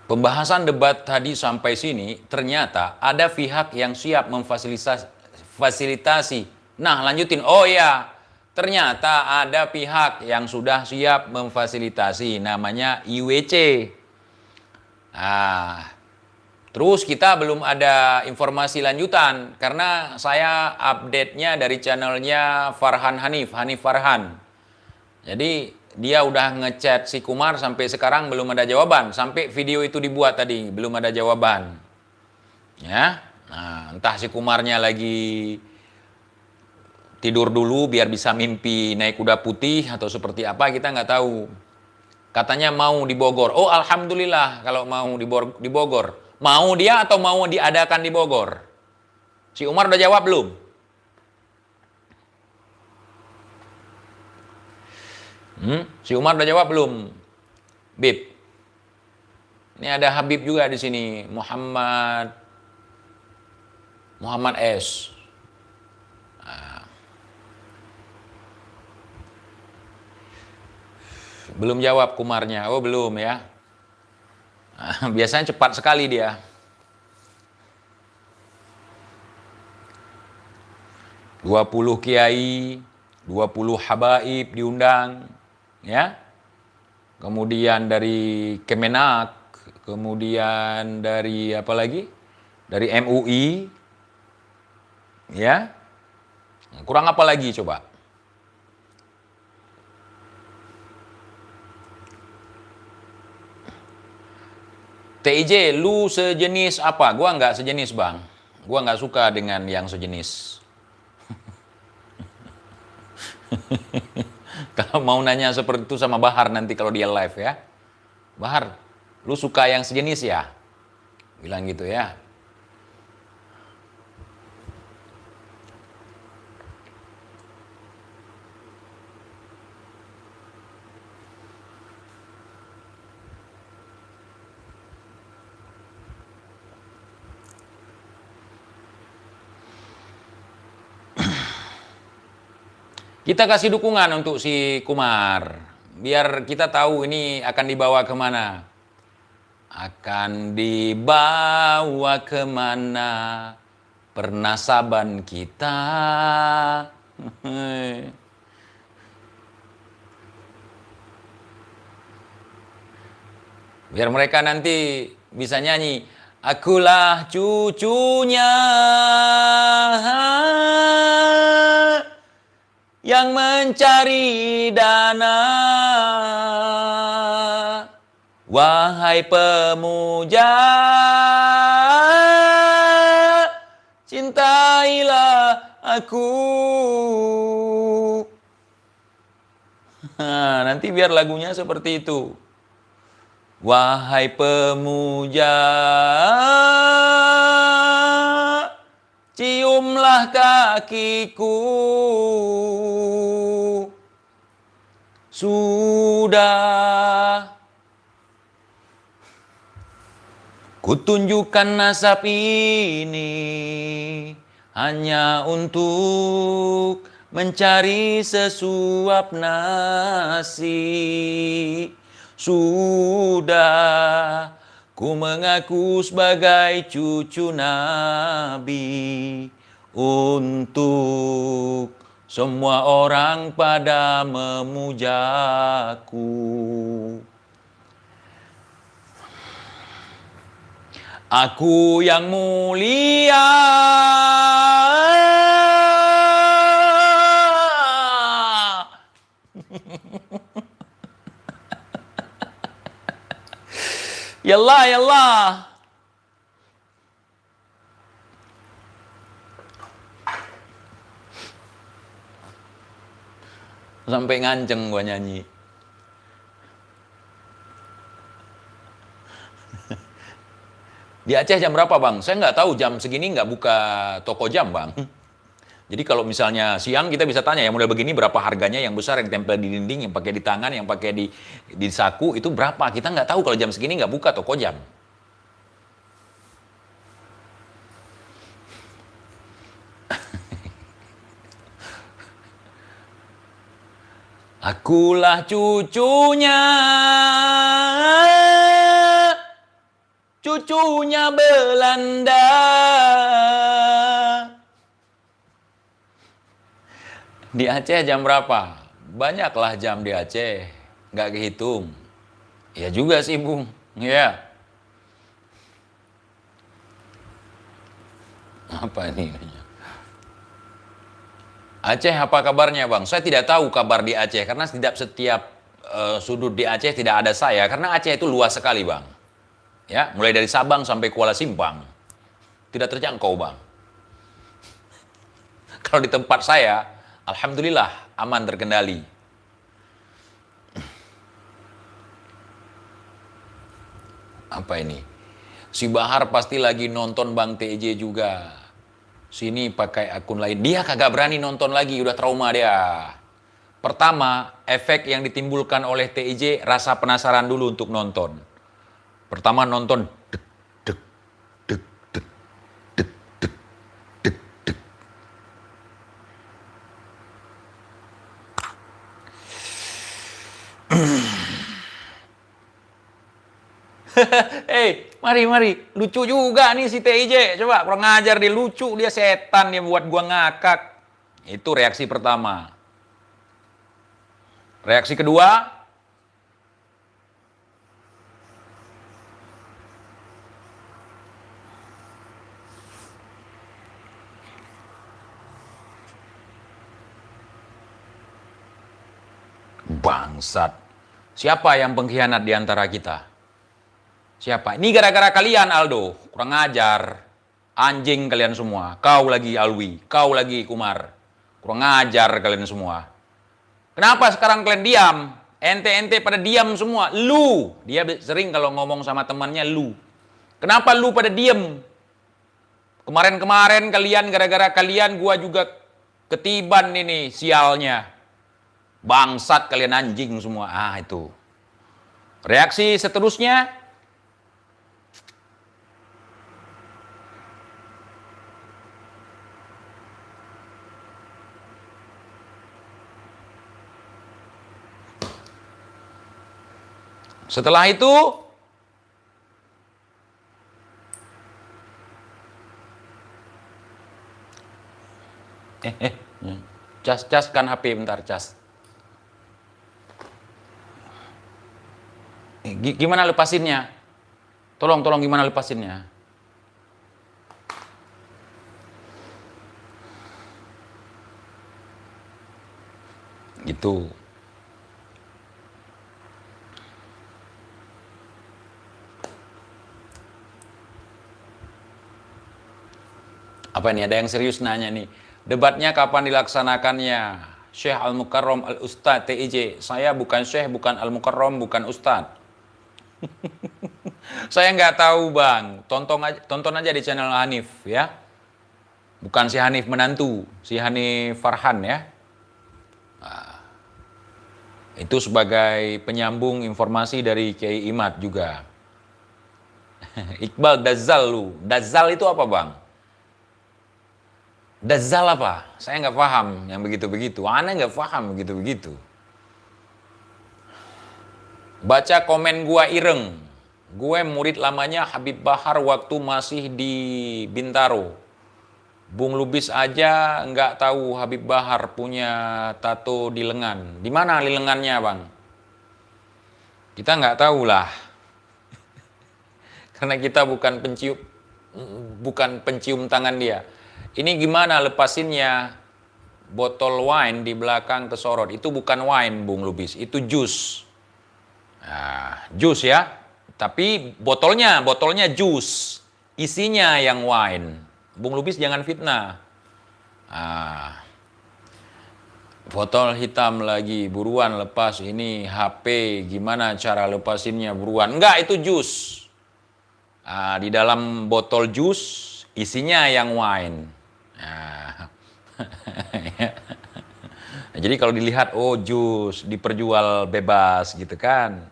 Pembahasan debat tadi sampai sini, ternyata ada pihak yang siap memfasilitasi. Nah, lanjutin. Oh ya, ternyata ada pihak yang sudah siap memfasilitasi. Namanya IWC. Nah, terus kita belum ada informasi lanjutan. Karena saya update-nya dari channelnya Farhan Hanif Farhan. Jadi dia udah ngechat si Kumar sampai sekarang belum ada jawaban. Sampai video itu dibuat tadi belum ada jawaban. Ya, nah entah si Kumarnya lagi tidur dulu biar bisa mimpi naik kuda putih atau seperti apa, kita nggak tahu. Katanya mau di Bogor. Oh alhamdulillah kalau mau di Bogor. Mau dia atau mau diadakan di Bogor? Si Umar udah jawab belum? Si Umar udah jawab belum? Bib. Ini ada Habib juga di sini, Muhammad S. Nah. Belum jawab Kumarnya. Oh, belum ya. Nah, biasanya cepat sekali dia. 20 kiai, 20 habaib diundang. Ya, kemudian dari Kemenak, kemudian dari apa lagi? Dari MUI, ya. Kurang apa lagi coba? TIJ, lu sejenis apa? Gua nggak sejenis bang. Gua nggak suka dengan yang sejenis. Kalau mau nanya seperti itu sama Bahar nanti kalau dia live ya. Bahar, lu suka yang sejenis ya? Bilang gitu ya. Kita kasih dukungan untuk si Kumar. Biar kita tahu ini akan dibawa kemana. Akan dibawa kemana pernasaban kita. Biar mereka nanti bisa nyanyi. Akulah cucunya yang mencari dana, wahai pemuja, cintailah aku. Nah, nanti biar lagunya seperti itu. Wahai pemuja, ciumlah kakiku. Sudah kutunjukkan nasab ini hanya untuk mencari sesuap nasi. Sudah ku mengaku sebagai cucu Nabi untuk semua orang pada memujaku. Aku yang mulia. Yallah, yallah. Sampai nganceng gua nyanyi. Di Aceh jam berapa, Bang? Saya nggak tahu, jam segini nggak buka toko jam, Bang. Jadi kalau misalnya siang kita bisa tanya yang model begini berapa harganya, yang besar yang tempel di dinding, yang pakai di tangan, yang pakai di saku itu berapa? Kita nggak tahu kalau jam segini nggak buka toko jam. Akulah cucunya Belanda. Di Aceh jam berapa? Banyaklah jam di Aceh, nggak kehitung. Ya juga sih, Bung. Ya. Apa ini? Aceh apa kabarnya, Bang? Saya tidak tahu kabar di Aceh karena tidak setiap sudut di Aceh tidak ada saya karena Aceh itu luas sekali, Bang. Ya, mulai dari Sabang sampai Kuala Simpang. Tidak terjangkau, Bang. Kalau di tempat saya, alhamdulillah aman terkendali. Apa ini? Si Bahar pasti lagi nonton Bang TJ juga. Sini pakai akun lain. Dia kagak berani nonton lagi, udah trauma dia. Pertama, efek yang ditimbulkan oleh TJ, rasa penasaran dulu untuk nonton. Pertama nonton, dek, dek, dek, dek, dek, dek, dek, dek. Mari, lucu juga nih si TJ. Coba kurang ngajar dia, lucu dia, setan dia buat gua ngakak. Itu reaksi pertama. Reaksi kedua, bangsat. Siapa yang pengkhianat di antara kita? Siapa? Ini gara-gara kalian, Aldo. Kurang ajar. Anjing kalian semua. Kau lagi Alwi. Kau lagi Kumar. Kurang ajar kalian semua. Kenapa sekarang kalian diam? Ente-ente pada diam semua. Lu. Dia sering kalau ngomong sama temannya lu. Kenapa lu pada diam? Kemarin-kemarin kalian, gara-gara kalian, gua juga ketiban ini sialnya. Bangsat kalian, anjing semua. Ah, itu. Reaksi seterusnya, setelah itu cas kan HP bentar, cas. Gimana lepasinnya? Tolong gimana lepasinnya? Gitu. Apa ini? Ada yang serius nanya nih. Debatnya kapan dilaksanakannya? Syekh Al-Mukarram Al-Ustadz TIJ. Saya bukan Syekh, bukan Al-Mukarram, bukan Ustadz. Saya nggak tahu, Bang. Tonton aja di channel Hanif ya. Bukan si Hanif menantu, si Hanif Farhan ya. Nah, itu sebagai penyambung informasi dari Kiai Imad juga. Iqbal Dazal lu. Dazal itu apa, Bang? Dazal apa? Saya nggak paham yang begitu-begitu. Aneh nggak paham begitu-begitu. Baca komen gua ireng. Gue murid lamanya Habib Bahar waktu masih di Bintaro. Bung Lubis aja nggak tahu Habib Bahar punya tato di lengan. Di mana di lengannya, Bang? Kita nggak tahu lah. Karena kita bukan pencium tangan dia. Ini gimana lepasinnya botol wine di belakang kesorot? Itu bukan wine, Bung Lubis, itu jus. Nah, jus ya. Tapi botolnya jus. Isinya yang wine. Bung Lubis jangan fitnah. Ah, botol hitam lagi, buruan lepas ini HP, gimana cara lepasinnya buruan. Enggak, itu jus. Di dalam botol jus isinya yang wine. Nah, jadi kalau dilihat, oh jus diperjual bebas gitu kan.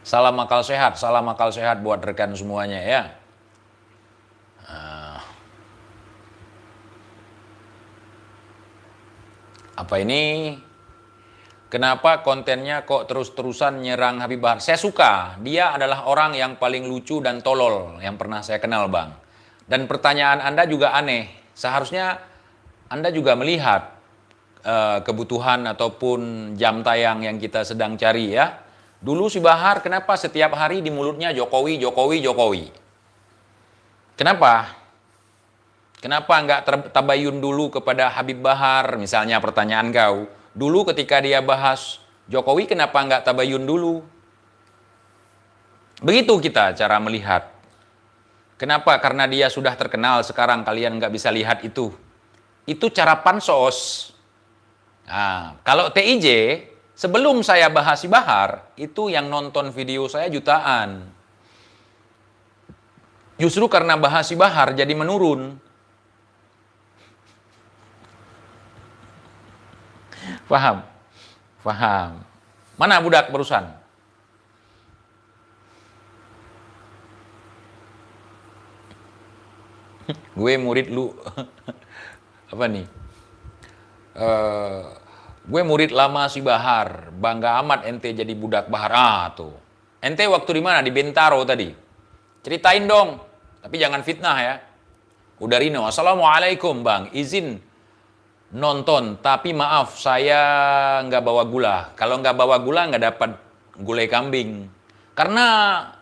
Salam akal sehat buat rekan semuanya ya. Apa ini? Kenapa kontennya kok terus-terusan nyerang Habib Bahar? Saya suka, dia adalah orang yang paling lucu dan tolol yang pernah saya kenal, Bang. Dan pertanyaan Anda juga aneh. Seharusnya Anda juga melihat kebutuhan ataupun jam tayang yang kita sedang cari ya. Dulu si Bahar kenapa setiap hari di mulutnya Jokowi, Jokowi, Jokowi? Kenapa? Kenapa nggak tabayun dulu kepada Habib Bahar? Misalnya pertanyaan kau, dulu ketika dia bahas Jokowi kenapa nggak tabayun dulu? Begitu kita cara melihat. Kenapa? Karena dia sudah terkenal, sekarang kalian nggak bisa lihat itu. Itu cara pansos. Nah, kalau TIJ, sebelum saya bahas si Bahar, itu yang nonton video saya jutaan. Justru karena bahas si Bahar jadi menurun. Paham? Paham. Mana budak barusan? Gue murid lu. Apa nih? Gue murid lama si Bahar. Bangga amat ente jadi budak Bahar. Tuh. Ente waktu di mana? Di Bintaro tadi. Ceritain dong. Tapi jangan fitnah ya. Udarino, Assalamualaikum Bang. Izin nonton. Tapi maaf, saya nggak bawa gula. Kalau nggak bawa gula nggak dapat gulai kambing. Karena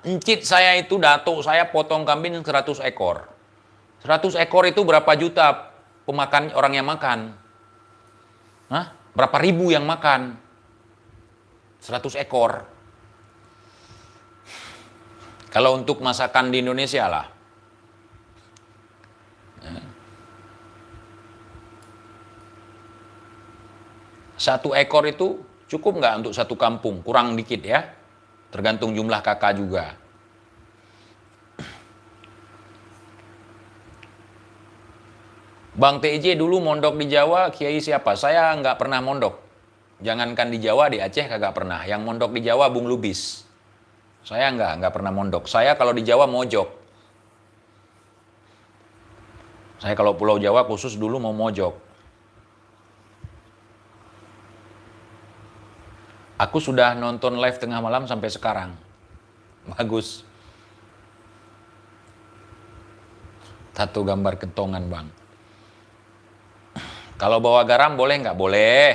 encit saya itu, datuk saya potong kambing 100 ekor. 100 ekor itu berapa juta pemakan orang yang makan? Hah? Berapa ribu yang makan? 100 ekor. Kalau untuk masakan di Indonesia lah. Satu ekor itu cukup nggak untuk satu kampung? Kurang dikit ya. Tergantung jumlah kakak juga. Bang TJ dulu mondok di Jawa, kiai siapa? Saya nggak pernah mondok. Jangankan di Jawa, di Aceh kagak pernah. Yang mondok di Jawa Bung Lubis. Saya nggak pernah mondok. Saya kalau di Jawa mojok. Saya kalau Pulau Jawa khusus dulu mau mojok. Aku sudah nonton live tengah malam sampai sekarang. Bagus. Satu gambar kentongan Bang. Kalau bawa garam boleh nggak? Boleh.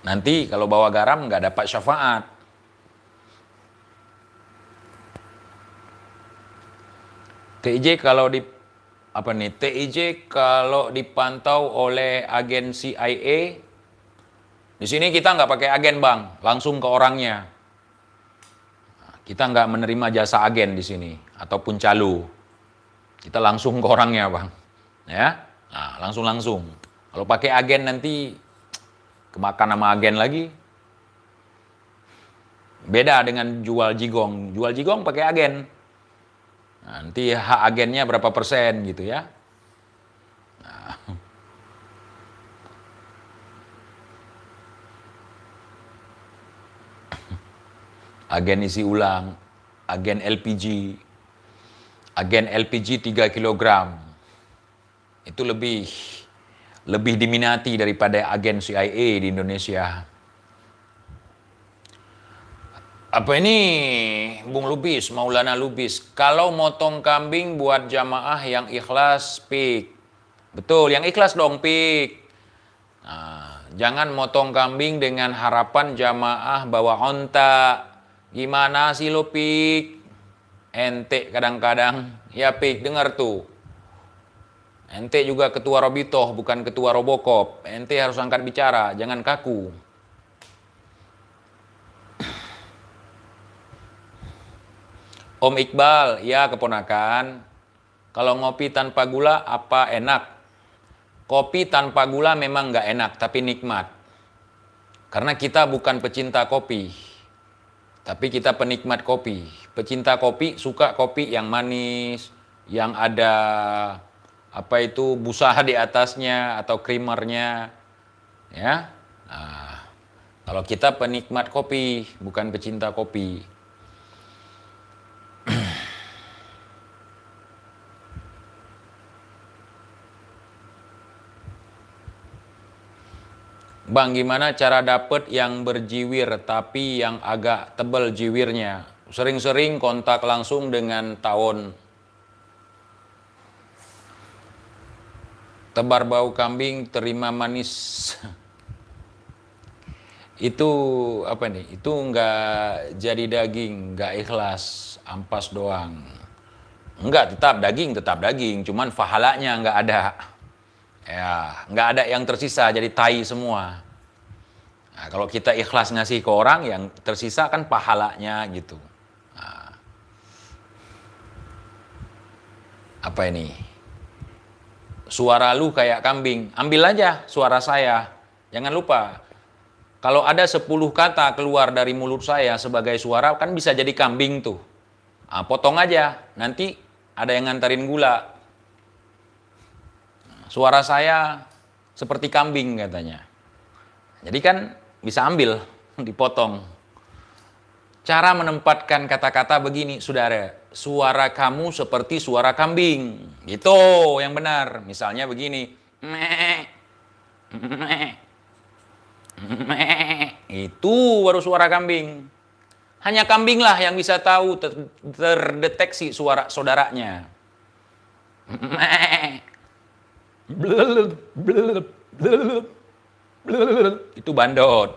Nanti kalau bawa garam nggak dapat syafaat. TIJ kalau TIJ kalau dipantau oleh agen CIA, di sini kita nggak pakai agen Bang, langsung ke orangnya. Kita nggak menerima jasa agen di sini ataupun calo. Kita langsung ke orangnya Bang, ya. Nah, langsung. Kalau pakai agen nanti kemakan sama agen lagi. Beda dengan jual jigong. Jual jigong pakai agen. Nanti hak agennya berapa persen gitu ya. Nah. Agen isi ulang, agen LPG 3 kg. Itu lebih diminati daripada agen CIA di Indonesia. Apa ini Bung Lubis, Maulana Lubis? Kalau motong kambing buat jamaah yang ikhlas, pik. Betul, yang ikhlas dong, pik. Nah, jangan motong kambing dengan harapan jamaah bawa onta. Gimana sih lo, pik? Ente kadang-kadang, ya pik, dengar tuh. Ente juga ketua Robitoh, bukan ketua Robocop. Ente harus angkat bicara, jangan kaku. Om Iqbal, ya keponakan. Kalau ngopi tanpa gula apa enak? Kopi tanpa gula memang nggak enak, tapi nikmat. Karena kita bukan pecinta kopi, tapi kita penikmat kopi. Pecinta kopi suka kopi yang manis, yang ada apa itu busa di atasnya atau creamernya, ya. Nah, kalau kita penikmat kopi, bukan pecinta kopi. Bang, gimana cara dapet yang berjiwir tapi yang agak tebal jiwirnya? Sering-sering kontak langsung dengan tawon. Tebar bau kambing, terima manis. Itu apa nih? Itu nggak jadi daging, nggak ikhlas, ampas doang. Enggak, tetap daging, cuman pahalanya nggak ada. Ya, nggak ada yang tersisa, jadi tai semua. Nah, kalau kita ikhlas ngasih ke orang, yang tersisa kan pahalanya gitu. Nah, apa ini? Suara lu kayak kambing, ambil aja suara saya. Jangan lupa, kalau ada 10 kata keluar dari mulut saya sebagai suara, kan bisa jadi kambing tuh. Nah, potong aja, nanti ada yang nganterin gula. Suara saya seperti kambing katanya. Jadi kan bisa ambil, dipotong. Cara menempatkan kata-kata begini, saudara. Suara kamu seperti suara kambing. Gitu yang benar. Misalnya begini. Itu baru suara kambing. Hanya kambing lah yang bisa tahu, terdeteksi suara saudaranya. Itu bandot.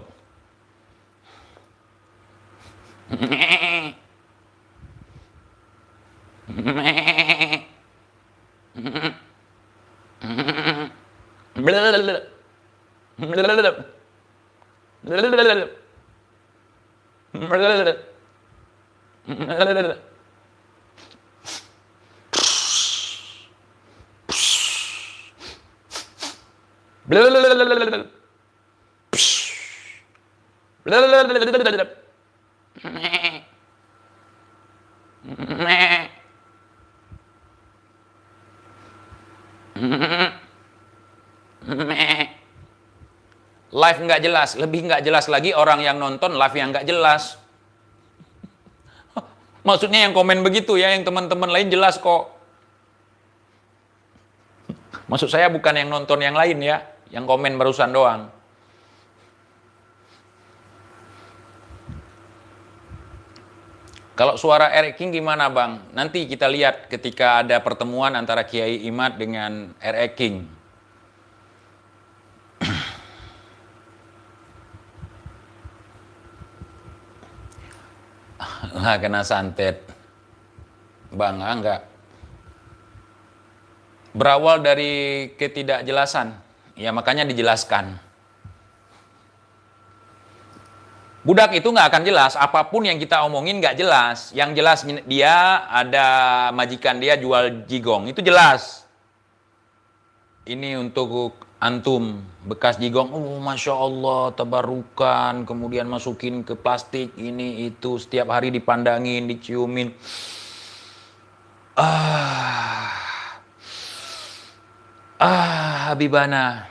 Live nggak jelas, lebih nggak jelas lagi orang yang nonton live yang nggak jelas. Maksudnya yang komen begitu ya, yang teman-teman lain jelas kok. Maksud saya bukan yang nonton yang lain ya, yang komen barusan doang. Kalau suara Eric King gimana bang? Nanti kita lihat ketika ada pertemuan antara Kiai Imad dengan Eric King. Lah kena santet. Bang, enggak. Berawal dari ketidakjelasan. Ya makanya dijelaskan. Budak itu nggak akan jelas, apapun yang kita omongin nggak jelas. Yang jelas dia ada majikan dia jual jigong, itu jelas. Ini untuk antum, bekas jigong, oh Masya Allah, tabarukan, kemudian masukin ke plastik, ini itu, setiap hari dipandangin, diciumin. Habibana.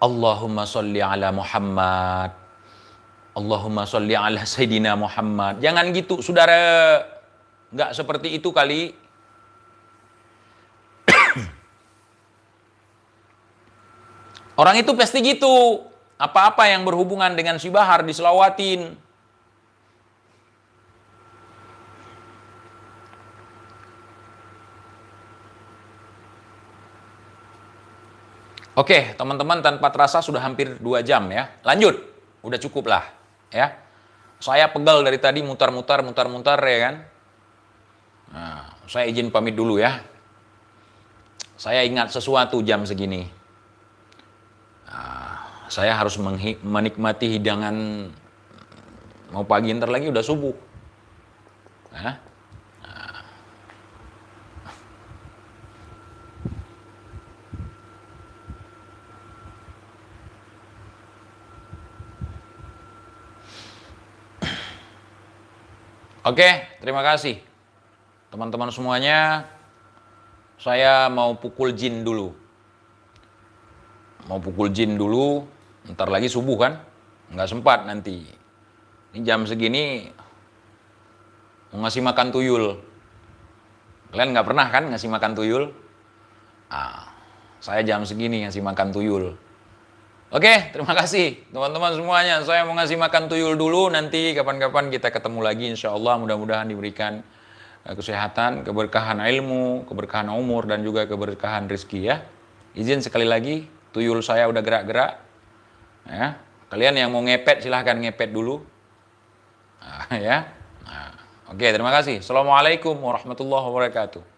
Allahumma sholli ala Muhammad. Allahumma sholli ala Sayyidina Muhammad. Jangan gitu, saudara. Nggak seperti itu kali. Orang itu pasti gitu. Apa-apa yang berhubungan dengan si Bahar diselawatin. Oke, teman-teman, tanpa terasa sudah hampir 2 jam ya. Lanjut, udah cukup lah ya. Saya pegal dari tadi mutar-mutar ya kan. Nah, saya izin pamit dulu ya. Saya ingat sesuatu jam segini. Saya harus menikmati hidangan. Mau pagi, ntar lagi udah subuh. Nah. Oke, terima kasih teman-teman semuanya. Saya mau pukul jin dulu. Ntar lagi subuh kan? Nggak sempat nanti. Ini jam segini mau ngasih makan tuyul. Kalian nggak pernah kan ngasih makan tuyul? Saya jam segini ngasih makan tuyul. Oke, terima kasih teman-teman semuanya. Saya mau ngasih makan tuyul dulu. Nanti kapan-kapan kita ketemu lagi. Insya Allah mudah-mudahan diberikan kesehatan, keberkahan ilmu, keberkahan umur, dan juga keberkahan rezeki ya. Izin sekali lagi, tuyul saya udah gerak-gerak. Ya. Kalian yang mau ngepet silahkan ngepet dulu. Ya. Oke, terima kasih. Assalamualaikum warahmatullahi wabarakatuh.